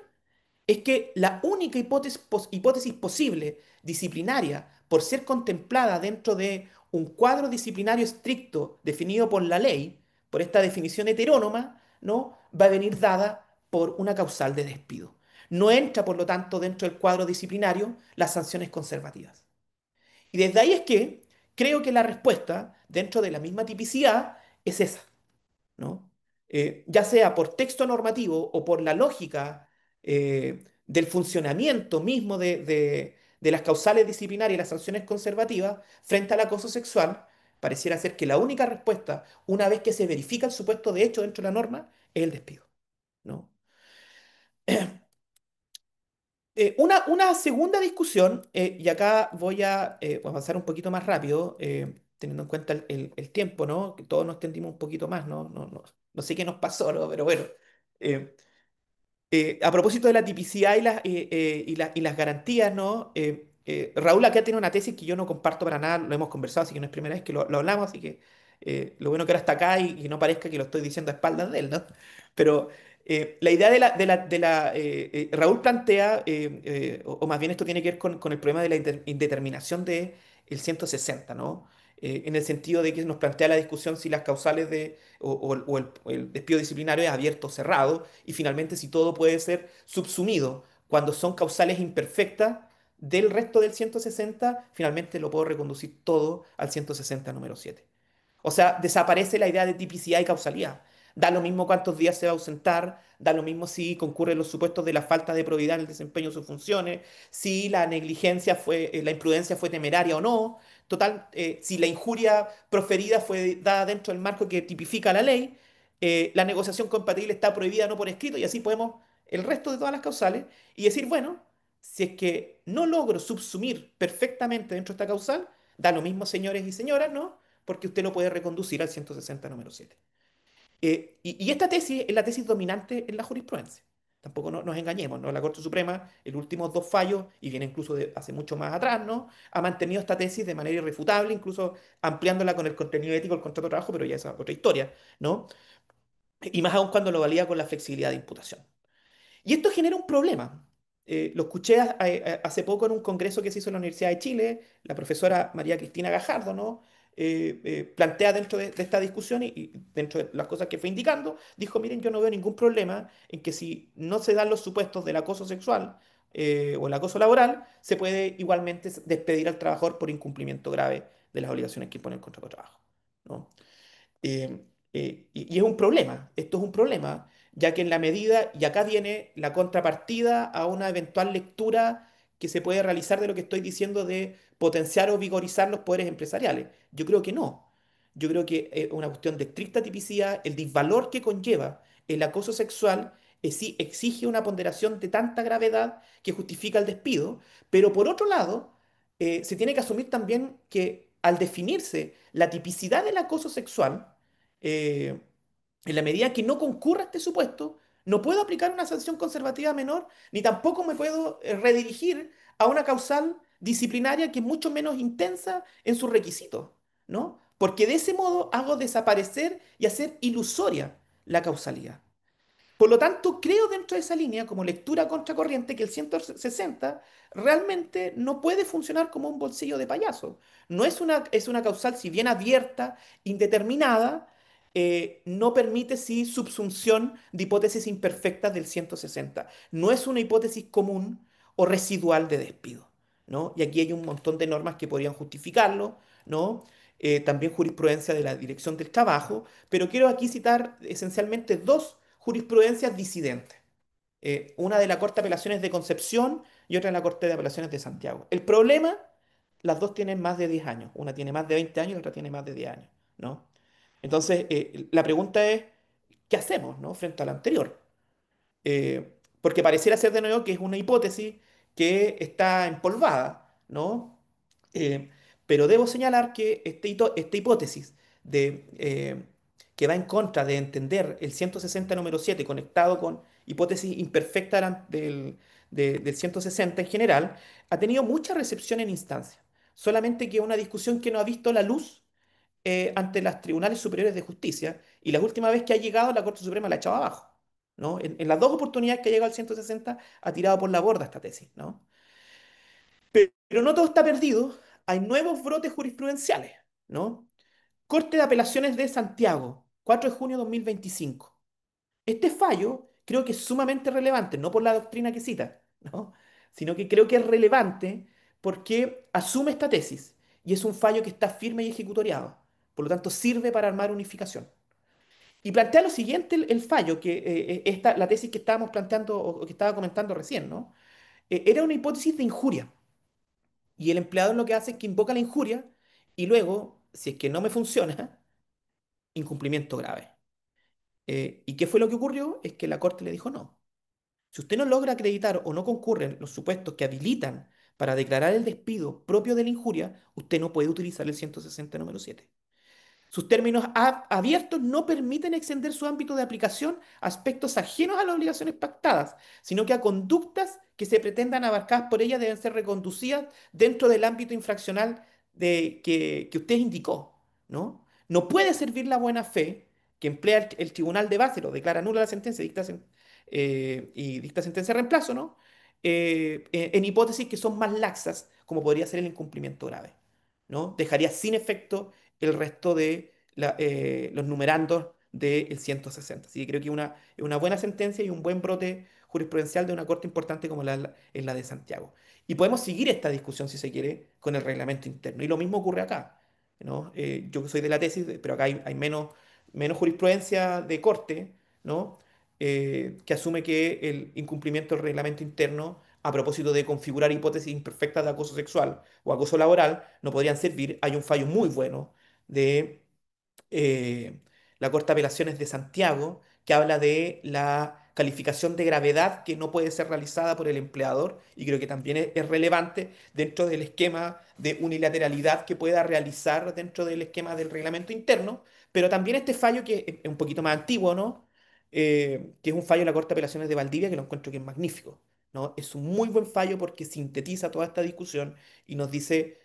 es que la única hipótesis posible disciplinaria por ser contemplada dentro de un cuadro disciplinario estricto definido por la ley, por esta definición heterónoma, ¿no? Va a venir dada por una causal de despido. No entra, por lo tanto, dentro del cuadro disciplinario las sanciones conservativas. Y desde ahí es que creo que la respuesta, dentro de la misma tipicidad, es esa, ¿no? Ya sea por texto normativo o por la lógica del funcionamiento mismo de las causales disciplinarias y las sanciones conservativas frente al acoso sexual, pareciera ser que la única respuesta, una vez que se verifica el supuesto de hecho dentro de la norma, es el despido, ¿no? Una segunda discusión, y acá voy a avanzar un poquito más rápido, teniendo en cuenta el tiempo, ¿no? Que todos nos tendimos un poquito más, ¿no? No sé qué nos pasó, ¿no? Pero bueno. eh, a propósito de la tipicidad y las garantías, ¿no? Raúl acá tiene una tesis que yo no comparto para nada, lo hemos conversado, así que no es primera vez que lo hablamos, así que lo bueno que ahora está acá y no parezca que lo estoy diciendo a espaldas de él, ¿no? Pero la idea Raúl plantea, o más bien esto tiene que ver con el problema de la indeterminación de el 160, ¿no? En el sentido de que nos plantea la discusión si las causales o el despido disciplinario es abierto o cerrado, y finalmente si todo puede ser subsumido. Cuando son causales imperfectas del resto del 160, finalmente lo puedo reconducir todo al 160 número 7. O sea, desaparece la idea de tipicidad y causalidad. Da lo mismo cuántos días se va a ausentar, da lo mismo si concurren los supuestos de la falta de probidad en el desempeño de sus funciones, si la negligencia la imprudencia fue temeraria o no. Total, si la injuria proferida fue dada dentro del marco que tipifica la ley, la negociación compatible está prohibida no por escrito, y así podemos el resto de todas las causales y decir, bueno, Si es que no logro subsumir perfectamente dentro de esta causal, da lo mismo, señores y señoras, ¿no? Porque usted lo puede reconducir al 160 número 7. Y esta tesis es la tesis dominante en la jurisprudencia. Tampoco nos engañemos, ¿no? La Corte Suprema, en los últimos dos fallos, y viene incluso de hace mucho más atrás, ¿no? Ha mantenido esta tesis de manera irrefutable, incluso ampliándola con el contenido ético del contrato de trabajo, pero ya esa es otra historia, ¿no? Y más aún cuando lo valía con la flexibilidad de imputación. Y esto genera un problema. Lo escuché hace poco en un congreso que se hizo en la Universidad de Chile, la profesora María Cristina Gajardo, ¿no? Plantea dentro de esta discusión y dentro de las cosas que fue indicando, dijo, miren, yo no veo ningún problema en que si no se dan los supuestos del acoso sexual o el acoso laboral, se puede igualmente despedir al trabajador por incumplimiento grave de las obligaciones que impone el contrato de trabajo, ¿no? Eh, y es un problema, esto es un problema, ya que en la medida, y acá viene la contrapartida a una eventual lectura que se puede realizar de lo que estoy diciendo de potenciar o vigorizar los poderes empresariales. Yo creo que no. Yo creo que es una cuestión de estricta tipicidad, el disvalor que conlleva el acoso sexual sí exige una ponderación de tanta gravedad que justifica el despido, pero por otro lado, se tiene que asumir también que al definirse la tipicidad del acoso sexual, eh, en la medida que no concurra este supuesto, no puedo aplicar una sanción conservativa menor, ni tampoco me puedo redirigir a una causal disciplinaria que es mucho menos intensa en sus requisitos, ¿no? Porque de ese modo hago desaparecer y hacer ilusoria la causalidad. Por lo tanto, creo dentro de esa línea, como lectura contracorriente, que el 160 realmente no puede funcionar como un bolsillo de payaso. No es es una causal, si bien abierta, indeterminada, no permite sí subsunción de hipótesis imperfectas del 160. No es una hipótesis común o residual de despido, ¿no? Y aquí hay un montón de normas que podrían justificarlo, ¿no? También jurisprudencia de la Dirección del Trabajo, pero quiero aquí citar esencialmente dos jurisprudencias disidentes. Una de la Corte de Apelaciones de Concepción y otra de la Corte de Apelaciones de Santiago. El problema, las dos tienen más de 10 años. Una tiene más de 20 años y la otra tiene más de 10 años, ¿no? Entonces, la pregunta es, ¿qué hacemos, ¿no? Frente a la anterior? Porque pareciera ser de nuevo que es una hipótesis que está empolvada, ¿no? Eh, pero debo señalar que esta hipótesis que va en contra de entender el 160 número 7 conectado con hipótesis imperfecta del 160 en general, ha tenido mucha recepción en instancia. Solamente que es una discusión que no ha visto la luz ante los tribunales superiores de justicia y la última vez que ha llegado la Corte Suprema la ha echado abajo, ¿no? En las dos oportunidades que ha llegado al 160 ha tirado por la borda esta tesis, ¿no? Pero no todo está perdido, hay nuevos brotes jurisprudenciales, ¿no? Corte de Apelaciones de Santiago, 4 de junio de 2025. Este fallo creo que es sumamente relevante, no por la doctrina que cita, ¿no? Sino que creo que es relevante porque asume esta tesis y es un fallo que está firme y ejecutoriado. Por lo tanto, sirve para armar unificación. Y plantea lo siguiente el fallo, que la tesis que estábamos planteando o que estaba comentando recién, ¿no? Era una hipótesis de injuria. Y el empleador lo que hace es que invoca la injuria y luego, si es que no me funciona, incumplimiento grave. ¿Y qué fue lo que ocurrió? Es que la corte le dijo no. Si usted no logra acreditar o no concurren los supuestos que habilitan para declarar el despido propio de la injuria, usted no puede utilizar el 160 número 7. Sus términos abiertos no permiten extender su ámbito de aplicación a aspectos ajenos a las obligaciones pactadas, sino que a conductas que se pretendan abarcadas por ellas deben ser reconducidas dentro del ámbito infraccional que usted indicó, ¿no? No puede servir la buena fe que emplea el tribunal de base, lo declara nula la sentencia y dicta sentencia de reemplazo, ¿no? En hipótesis que son más laxas, como podría ser el incumplimiento grave, ¿no? Dejaría sin efecto el resto de los numerandos del 160. Así que creo que es una buena sentencia y un buen brote jurisprudencial de una corte importante como es la de Santiago. Y podemos seguir esta discusión, si se quiere, con el reglamento interno. Y lo mismo ocurre acá, ¿no? Yo que soy de la tesis, pero acá hay menos jurisprudencia de corte, ¿no? Que asume que el incumplimiento del reglamento interno a propósito de configurar hipótesis imperfectas de acoso sexual o acoso laboral no podrían servir. Hay un fallo muy bueno de la Corte de Apelaciones de Santiago, que habla de la calificación de gravedad que no puede ser realizada por el empleador y creo que también es relevante dentro del esquema de unilateralidad que pueda realizar dentro del esquema del reglamento interno, pero también este fallo que es un poquito más antiguo, ¿no? Que es un fallo de la Corte de Apelaciones de Valdivia que lo encuentro que es magnífico, ¿no? Es un muy buen fallo porque sintetiza toda esta discusión y nos dice,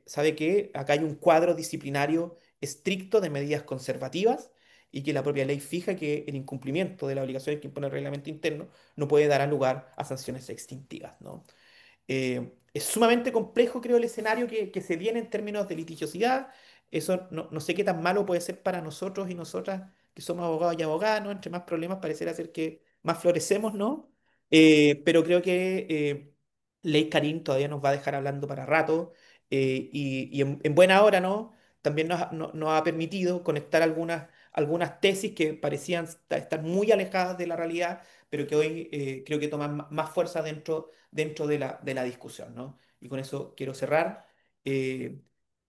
¿sabe qué? Acá hay un cuadro disciplinario estricto de medidas conservativas y que la propia ley fija que el incumplimiento de las obligaciones que impone el reglamento interno no puede dar a lugar a sanciones extintivas, ¿no? Es sumamente complejo, creo, el escenario que se viene en términos de litigiosidad. Eso no sé qué tan malo puede ser para nosotros y nosotras, que somos abogados y abogadas, ¿no? Entre más problemas parecerá ser que más florecemos, ¿no? Pero creo que Ley Karim todavía nos va a dejar hablando para rato y en buena hora, ¿no? También nos ha permitido conectar algunas tesis que parecían estar muy alejadas de la realidad, pero que hoy creo que toman más fuerza dentro de la discusión, ¿no? Y con eso quiero cerrar. Eh,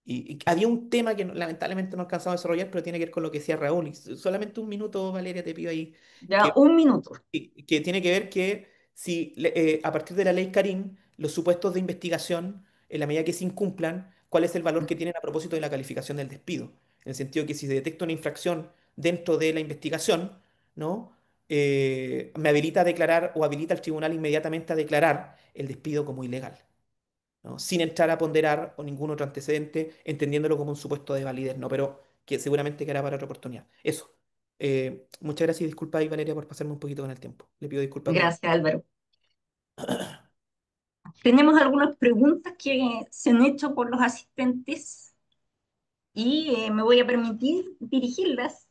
y había un tema que lamentablemente no alcanzamos a desarrollar, pero tiene que ver con lo que decía Raúl. Y solamente un minuto, Valeria, te pido ahí, Ya, que, un minuto. que tiene que ver que si a partir de la ley Karim, los supuestos de investigación, en la medida que se incumplan, cuál es el valor que tienen a propósito de la calificación del despido. En el sentido que si se detecta una infracción dentro de la investigación, ¿no? Me habilita a declarar o habilita al tribunal inmediatamente a declarar el despido como ilegal, ¿no? Sin entrar a ponderar o ningún otro antecedente, entendiéndolo como un supuesto de validez, ¿no? Pero que seguramente quedará para otra oportunidad. Eso. Muchas gracias y disculpa ahí, Valeria, por pasarme un poquito con el tiempo. Le pido disculpas de nuevo. Gracias, Álvaro. Tenemos algunas preguntas que se han hecho por los asistentes y me voy a permitir dirigirlas.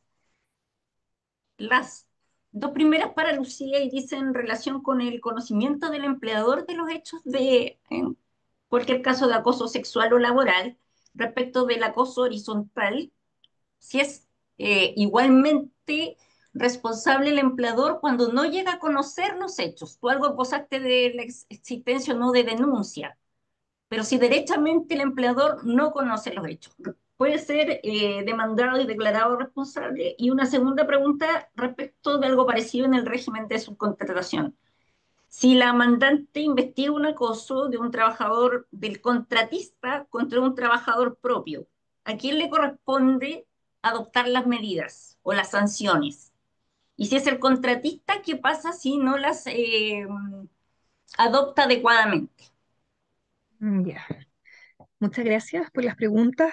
Las dos primeras para Lucía y dicen en relación con el conocimiento del empleador de los hechos de, en cualquier caso de acoso sexual o laboral, respecto del acoso horizontal, si es igualmente responsable el empleador cuando no llega a conocer los hechos. Tú algo posaste de la existencia o no de denuncia, pero si derechamente el empleador no conoce los hechos, puede ser demandado y declarado responsable. Y una segunda pregunta respecto de algo parecido en el régimen de subcontratación. Si la mandante investiga un acoso de un trabajador, del contratista contra un trabajador propio, ¿a quién le corresponde adoptar las medidas o las sanciones? Y si es el contratista, ¿qué pasa si no las adopta adecuadamente? Ya, muchas gracias por las preguntas.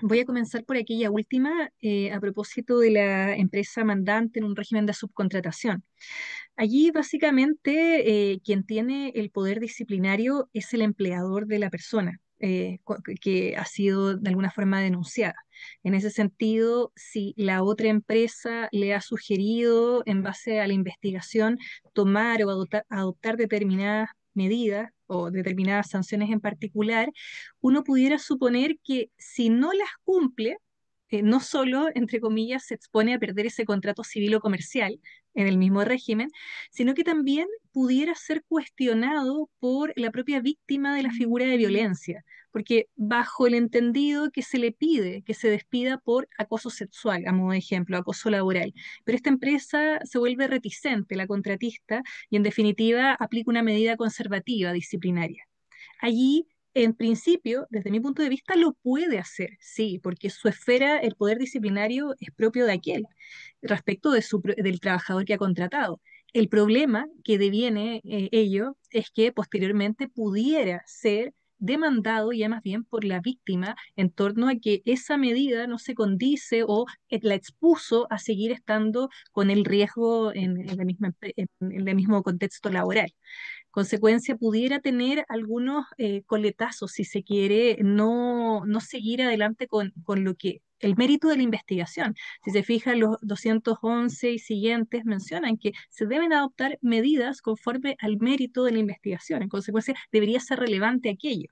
Voy a comenzar por aquella última, a propósito de la empresa mandante en un régimen de subcontratación. Allí básicamente quien tiene el poder disciplinario es el empleador de la persona que ha sido de alguna forma denunciada. En ese sentido, si la otra empresa le ha sugerido en base a la investigación tomar o adoptar determinadas medidas o determinadas sanciones en particular, uno pudiera suponer que si no las cumple, no solo, entre comillas, se expone a perder ese contrato civil o comercial en el mismo régimen, sino que también pudiera ser cuestionado por la propia víctima de la figura de violencia, porque bajo el entendido que se le pide que se despida por acoso sexual, a modo de ejemplo, acoso laboral, pero esta empresa se vuelve reticente, la contratista, y en definitiva aplica una medida conservativa disciplinaria. Allí, en principio, desde mi punto de vista, lo puede hacer, sí, porque su esfera, el poder disciplinario, es propio de aquel, respecto de del trabajador que ha contratado. El problema que deviene ello es que posteriormente pudiera ser demandado ya más bien por la víctima en torno a que esa medida no se condice o la expuso a seguir estando con el riesgo en la misma, en el mismo contexto laboral. Consecuencia, pudiera tener algunos coletazos, si se quiere, no seguir adelante con lo que el mérito de la investigación. Si se fijan, los 211 y siguientes mencionan que se deben adoptar medidas conforme al mérito de la investigación. En consecuencia, debería ser relevante aquello.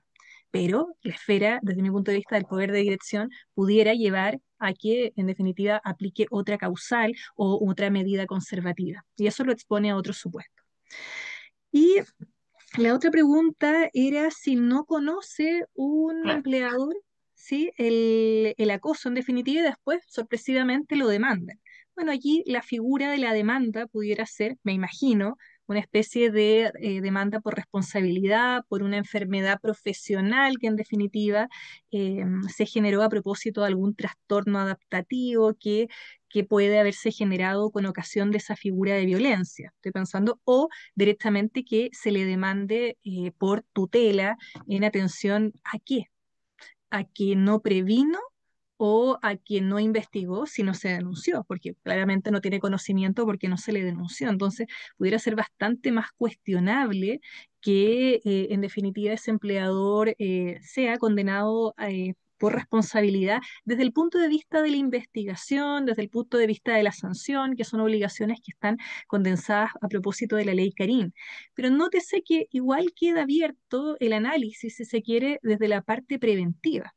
Pero la esfera, desde mi punto de vista, del poder de dirección, pudiera llevar a que, en definitiva, aplique otra causal o otra medida conservativa. Y eso lo expone a otros supuestos. Y la otra pregunta era si no conoce un Claro. empleador, ¿sí? El acoso en definitiva y después sorpresivamente lo demandan. Bueno, allí la figura de la demanda pudiera ser, me imagino, una especie de demanda por responsabilidad, por una enfermedad profesional que en definitiva se generó a propósito de algún trastorno adaptativo que puede haberse generado con ocasión de esa figura de violencia. Estoy pensando, o directamente que se le demande por tutela en atención a qué, a que no previno o a quien no investigó si no se denunció, porque claramente no tiene conocimiento porque no se le denunció. Entonces, pudiera ser bastante más cuestionable que en definitiva ese empleador sea condenado por responsabilidad desde el punto de vista de la investigación, desde el punto de vista de la sanción, que son obligaciones que están condensadas a propósito de la ley Carín. Pero nótese que igual queda abierto el análisis, si se quiere, desde la parte preventiva.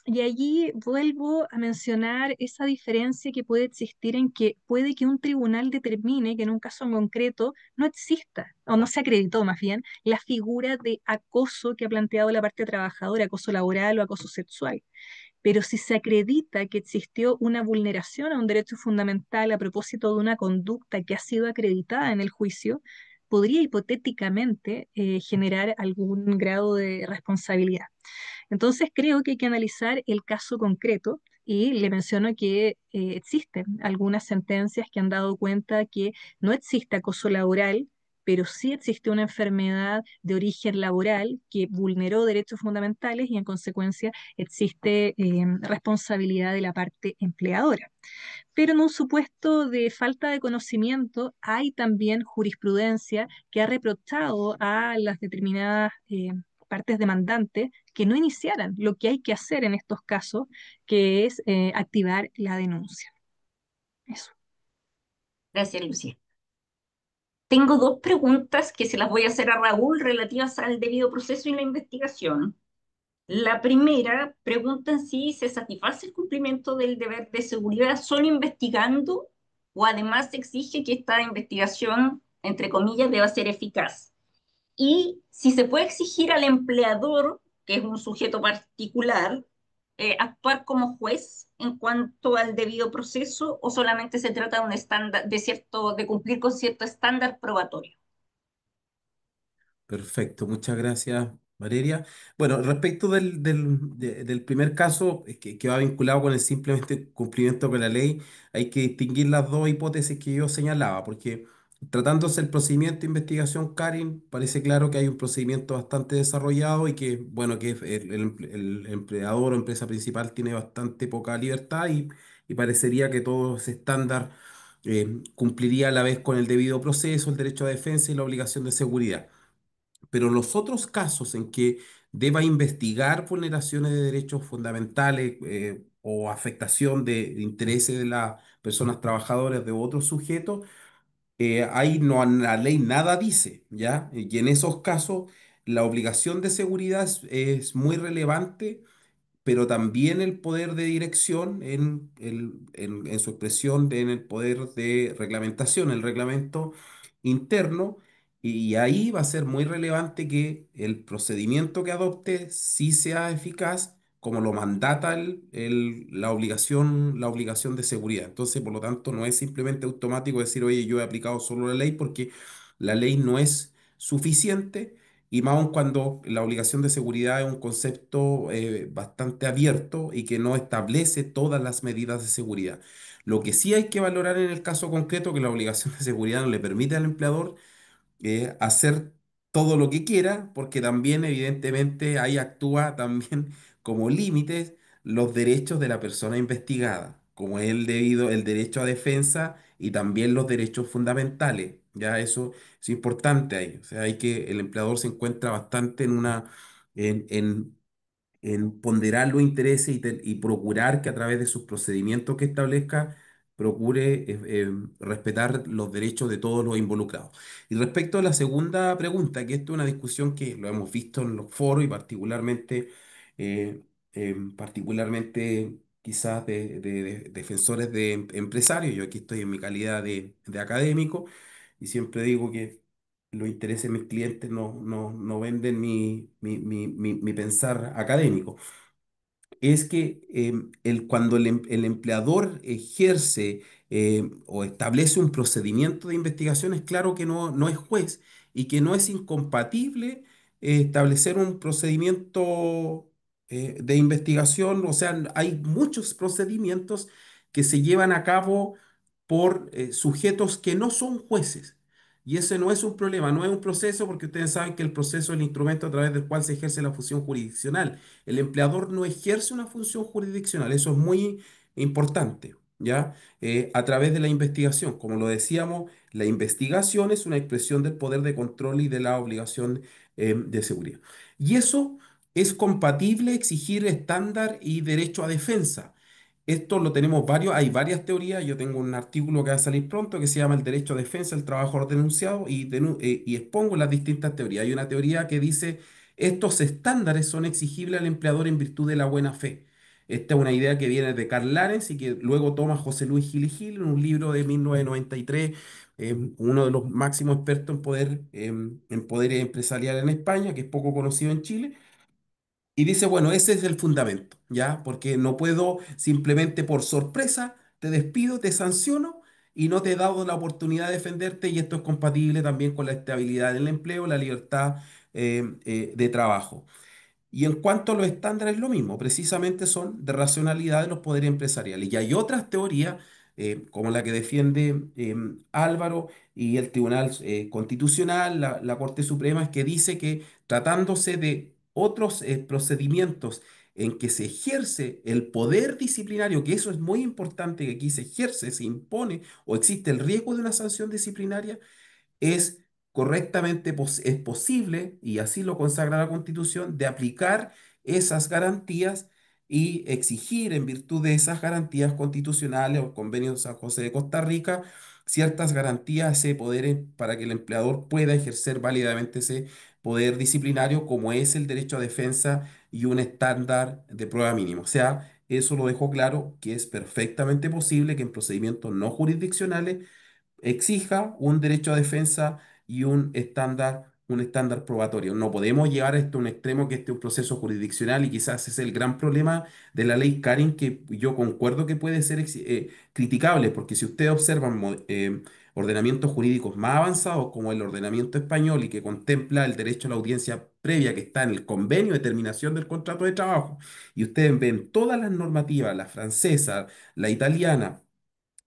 Y allí vuelvo a mencionar esa diferencia que puede existir en que puede que un tribunal determine que en un caso en concreto no exista, o no se acreditó más bien, la figura de acoso que ha planteado la parte trabajadora, acoso laboral o acoso sexual. Pero si se acredita que existió una vulneración a un derecho fundamental a propósito de una conducta que ha sido acreditada en el juicio, podría hipotéticamente generar algún grado de responsabilidad. Entonces creo que hay que analizar el caso concreto y le menciono que existen algunas sentencias que han dado cuenta que no existe acoso laboral, pero sí existe una enfermedad de origen laboral que vulneró derechos fundamentales y en consecuencia existe responsabilidad de la parte empleadora. Pero en un supuesto de falta de conocimiento hay también jurisprudencia que ha reprochado a las determinadas partes demandantes que no iniciaran lo que hay que hacer en estos casos, que es activar la denuncia. Eso. Gracias, Lucía. Tengo dos preguntas que se las voy a hacer a Raúl relativas al debido proceso y la investigación. La primera pregunta en sí: ¿se satisface el cumplimiento del deber de seguridad solo investigando o además se exige que esta investigación, entre comillas, deba ser eficaz? Y si se puede exigir al empleador, que es un sujeto particular, actuar como juez en cuanto al debido proceso, o solamente se trata de un estándar, de cumplir con cierto estándar probatorio. Perfecto, muchas gracias, Valeria. Bueno, respecto del primer caso, que va vinculado con el simplemente cumplimiento con la ley, hay que distinguir las dos hipótesis que yo señalaba, porque tratándose el procedimiento de investigación, Karin, parece claro que hay un procedimiento bastante desarrollado y que, bueno, que el empleador o empresa principal tiene bastante poca libertad y parecería que todo ese estándar cumpliría a la vez con el debido proceso, el derecho a defensa y la obligación de seguridad. Pero los otros casos en que deba investigar vulneraciones de derechos fundamentales o afectación de intereses de las personas trabajadoras de otros sujetos, ahí no, la ley nada dice, ¿ya? Y en esos casos la obligación de seguridad es muy relevante, pero también el poder de dirección en su expresión en el poder de reglamentación, el reglamento interno, y ahí va a ser muy relevante que el procedimiento que adopte sí sea eficaz como lo mandata la obligación de seguridad. Entonces, por lo tanto, no es simplemente automático decir, oye, yo he aplicado solo la ley porque la ley no es suficiente y más aún cuando la obligación de seguridad es un concepto bastante abierto y que no establece todas las medidas de seguridad. Lo que sí hay que valorar en el caso concreto, que la obligación de seguridad no le permite al empleador hacer todo lo que quiera, porque también evidentemente ahí actúa también como límites los derechos de la persona investigada, como el derecho a defensa y también los derechos fundamentales. Ya eso es importante ahí. O sea, el empleador se encuentra bastante en, en en ponderar los intereses y procurar que a través de sus procedimientos que establezca, procure respetar los derechos de todos los involucrados. Y respecto a la segunda pregunta, que esto es una discusión que lo hemos visto en los foros y eh, particularmente quizás de defensores de empresarios, yo aquí estoy en mi calidad de académico y siempre digo que los intereses de mis clientes no venden mi pensar académico. es que cuando el empleador ejerce o establece un procedimiento de investigación, es claro que no es juez y que no es incompatible establecer un procedimiento de investigación. O sea, hay muchos procedimientos que se llevan a cabo por sujetos que no son jueces. Y ese no es un problema, no es un proceso, porque ustedes saben que el proceso es el instrumento a través del cual se ejerce la función jurisdiccional. El empleador no ejerce una función jurisdiccional, eso es muy importante, ¿ya? A través de la investigación, como lo decíamos, la investigación es una expresión del poder de control y de la obligación de seguridad. Y eso es compatible exigir estándar y derecho a defensa. Esto lo tenemos hay varias teorías. Yo tengo un artículo que va a salir pronto que se llama El derecho a defensa del trabajador denunciado y expongo las distintas teorías. Hay una teoría que dice estos estándares son exigibles al empleador en virtud de la buena fe. Esta es una idea que viene de Karl Larens y que luego toma José Luis Gil y Gil en un libro de 1993, uno de los máximos expertos en poder empresarial en España, que es poco conocido en Chile. Y dice, bueno, ese es el fundamento, ¿ya? Porque no puedo simplemente por sorpresa, te despido, te sanciono y no te he dado la oportunidad de defenderte, y esto es compatible también con la estabilidad del empleo, la libertad de trabajo. Y en cuanto a los estándares, lo mismo, precisamente son de racionalidad de los poderes empresariales. Y hay otras teorías, como la que defiende Álvaro y el Tribunal Constitucional, la Corte Suprema, que dice que tratándose de otros procedimientos en que se ejerce el poder disciplinario, que eso es muy importante, que aquí se ejerce, se impone o existe el riesgo de una sanción disciplinaria, es es posible, y así lo consagra la Constitución, de aplicar esas garantías y exigir en virtud de esas garantías constitucionales o el Convenio de San José de Costa Rica ciertas garantías, ese poder para que el empleador pueda ejercer válidamente ese poder disciplinario, como es el derecho a defensa y un estándar de prueba mínimo. O sea, eso lo dejo claro, que es perfectamente posible que en procedimientos no jurisdiccionales exija un derecho a defensa y un estándar probatorio. No podemos llevar esto a un extremo, que este es un proceso jurisdiccional, y quizás ese es el gran problema de la ley Karin, que yo concuerdo que puede ser criticable, porque si ustedes observan ordenamientos jurídicos más avanzados como el ordenamiento español y que contempla el derecho a la audiencia previa que está en el convenio de terminación del contrato de trabajo, y ustedes ven todas las normativas, la francesa, la italiana,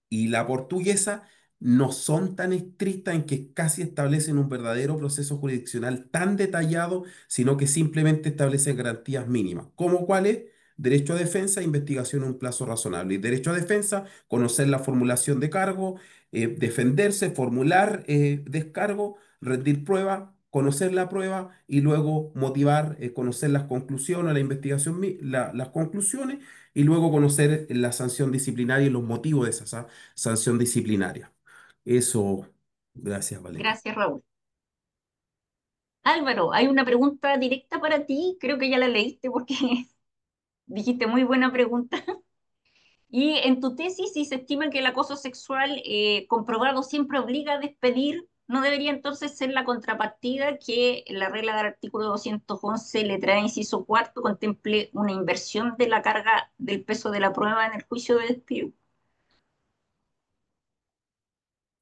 y la portuguesa, no son tan estrictas, en que casi establecen un verdadero proceso jurisdiccional tan detallado, sino que simplemente establecen garantías mínimas, como cuál es derecho a defensa, investigación en un plazo razonable. Y derecho a defensa, conocer la formulación de cargo, defenderse, formular descargo, rendir prueba, conocer la prueba y luego motivar, conocer las conclusiones, la investigación, las conclusiones, y luego conocer la sanción disciplinaria y los motivos de esa sanción disciplinaria. Eso, gracias, Valeria. Gracias, Raúl. Álvaro, hay una pregunta directa para ti, creo que ya la leíste porque dijiste muy buena pregunta. Y en tu tesis, si se estima que el acoso sexual comprobado siempre obliga a despedir, ¿no debería entonces ser la contrapartida que la regla del artículo 211, letra inciso cuarto, contemple una inversión de la carga del peso de la prueba en el juicio de despido?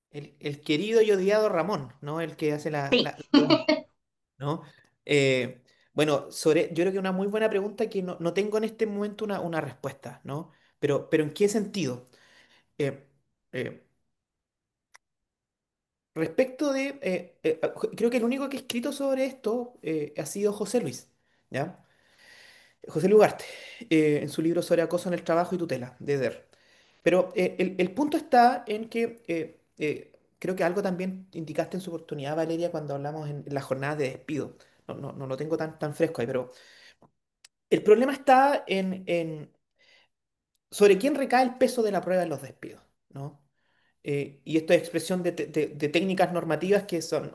El querido y odiado Ramón, ¿no? El que hace Sí. la pregunta, ¿no? Eh, bueno, yo creo que una muy buena pregunta que no tengo en este momento una respuesta, ¿no? Pero ¿en qué sentido? Eh, eh, Respecto de, creo que el único que ha escrito sobre esto ha sido José Luis, ¿ya? José Luis Ugarte, en su libro sobre acoso en el trabajo y tutela, de EDER. Pero el punto está en que creo que algo también indicaste en su oportunidad, Valeria, cuando hablamos en la jornada de despido. No lo tengo tan fresco ahí, pero el problema está sobre quién recae el peso de la prueba en los despidos, ¿no? Y esto es expresión de técnicas normativas que son,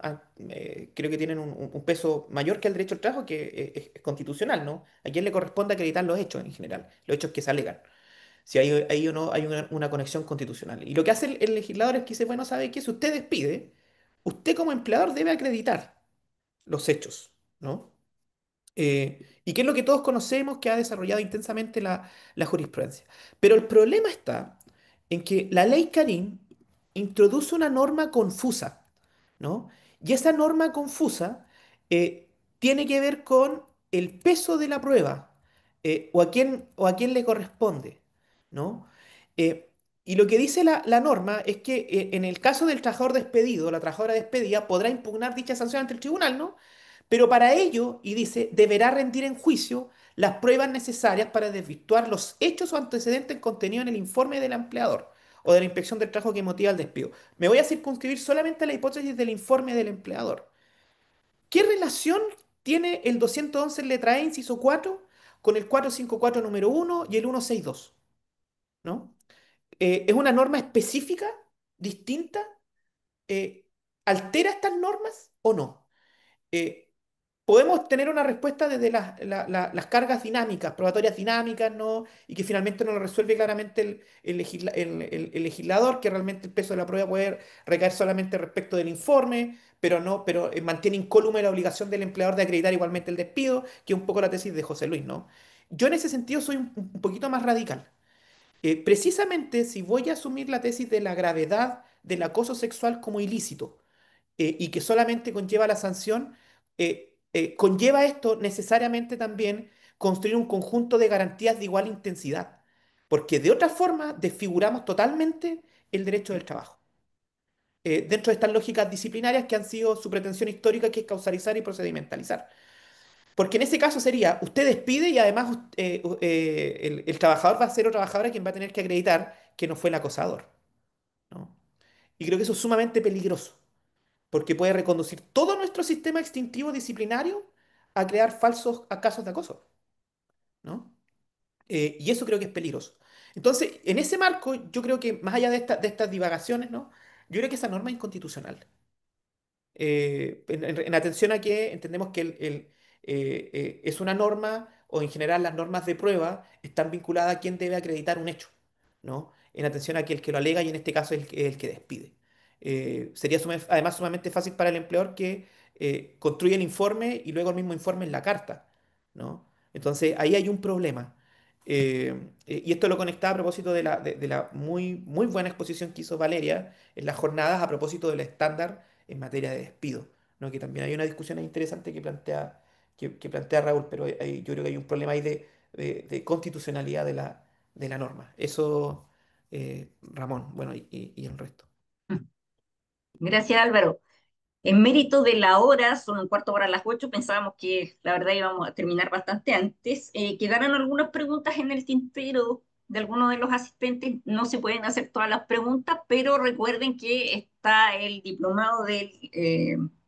creo que tienen un peso mayor que el derecho al trabajo, que es constitucional, ¿no? ¿A quién le corresponde acreditar los hechos en general? Los hechos que se alegan. Si hay o no hay una conexión constitucional. Y lo que hace el legislador es que dice, bueno, ¿sabe qué? Si usted despide, usted como empleador debe acreditar los hechos, ¿no? Y que es lo que todos conocemos que ha desarrollado intensamente la jurisprudencia. Pero el problema está en que la ley Karim introduce una norma confusa, ¿no? Y esa norma confusa eh, tiene que ver con el peso de la prueba, o a quién le corresponde, ¿no? Eh, y lo que dice la norma es que en el caso del trabajador despedido, la trabajadora despedida podrá impugnar dicha sanción ante el tribunal, ¿no? Pero para ello, y dice, deberá rendir en juicio las pruebas necesarias para desvirtuar los hechos o antecedentes contenidos en el informe del empleador o de la inspección del trabajo que motiva el despido. Me voy a circunscribir solamente a la hipótesis del informe del empleador. ¿Qué relación tiene el 211 letra E, inciso 4, con el 454 número 1 y el 162? ¿No? ¿Es una norma específica, distinta? Eh, ¿Altera estas normas o no? Eh, Podemos tener una respuesta desde las cargas dinámicas, probatorias dinámicas, ¿no? Y que finalmente no lo resuelve claramente el legislador, que realmente el peso de la prueba puede recaer solamente respecto del informe, pero no, pero mantiene incólume la obligación del empleador de acreditar igualmente el despido, que es un poco la tesis de José Luis, ¿no? Yo en ese sentido soy un poquito más radical. Precisamente si voy a asumir la tesis de la gravedad del acoso sexual como ilícito, y que solamente conlleva la sanción, conlleva esto necesariamente también construir un conjunto de garantías de igual intensidad, porque de otra forma desfiguramos totalmente el derecho del trabajo. Dentro de estas lógicas disciplinarias que han sido su pretensión histórica, que es causalizar y procedimentalizar. Porque en ese caso sería, usted despide y además el trabajador va a ser o trabajadora quien va a tener que acreditar que no fue el acosador, ¿no? Y creo que eso es sumamente peligroso porque puede reconducir todo nuestro sistema extintivo disciplinario a crear falsos casos de acoso, ¿no? Y eso creo que es peligroso. Entonces, en ese marco, yo creo que más allá de estas divagaciones, ¿no? Yo creo que esa norma es inconstitucional. En atención a que entendemos que es una norma, o en general las normas de prueba están vinculadas a quién debe acreditar un hecho, ¿no? En atención a que el que lo alega y en este caso es el que despide. Sería además sumamente fácil para el empleador que construya el informe y luego el mismo informe en la carta, ¿no? Entonces ahí hay un problema. Y esto lo conectaba a propósito de la muy, muy buena exposición que hizo Valeria en las jornadas a propósito del estándar en materia de despido, ¿no? Que también hay una discusión ahí interesante que plantea Raúl, pero yo creo que hay un problema ahí de constitucionalidad de la norma. Eso, Ramón, bueno, y el resto. Gracias, Álvaro. En mérito de la hora, son un cuarto para las 8, pensábamos que la verdad íbamos a terminar bastante antes. Quedaron algunas preguntas en el tintero de algunos de los asistentes. No se pueden hacer todas las preguntas, pero recuerden que está el diplomado del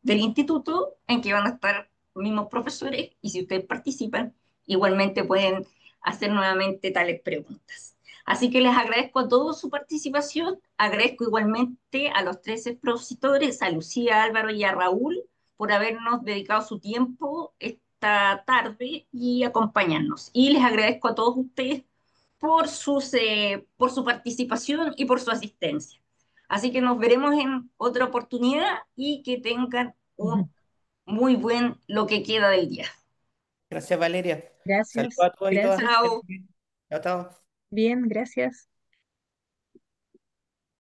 instituto en que van a estar los mismos profesores y si ustedes participan, igualmente pueden hacer nuevamente tales preguntas. Así que les agradezco a todos su participación, agradezco igualmente a los tres expositores, a Lucía, Álvaro y a Raúl, por habernos dedicado su tiempo esta tarde y acompañarnos. Y les agradezco a todos ustedes por su participación y por su asistencia. Así que nos veremos en otra oportunidad y que tengan un Ujú. muy buen lo que queda del día. Gracias, Valeria. Saludos Gracias, a todos y todas. Que gracias. estén Chao. muy bien. Chao, chao. Bien, gracias.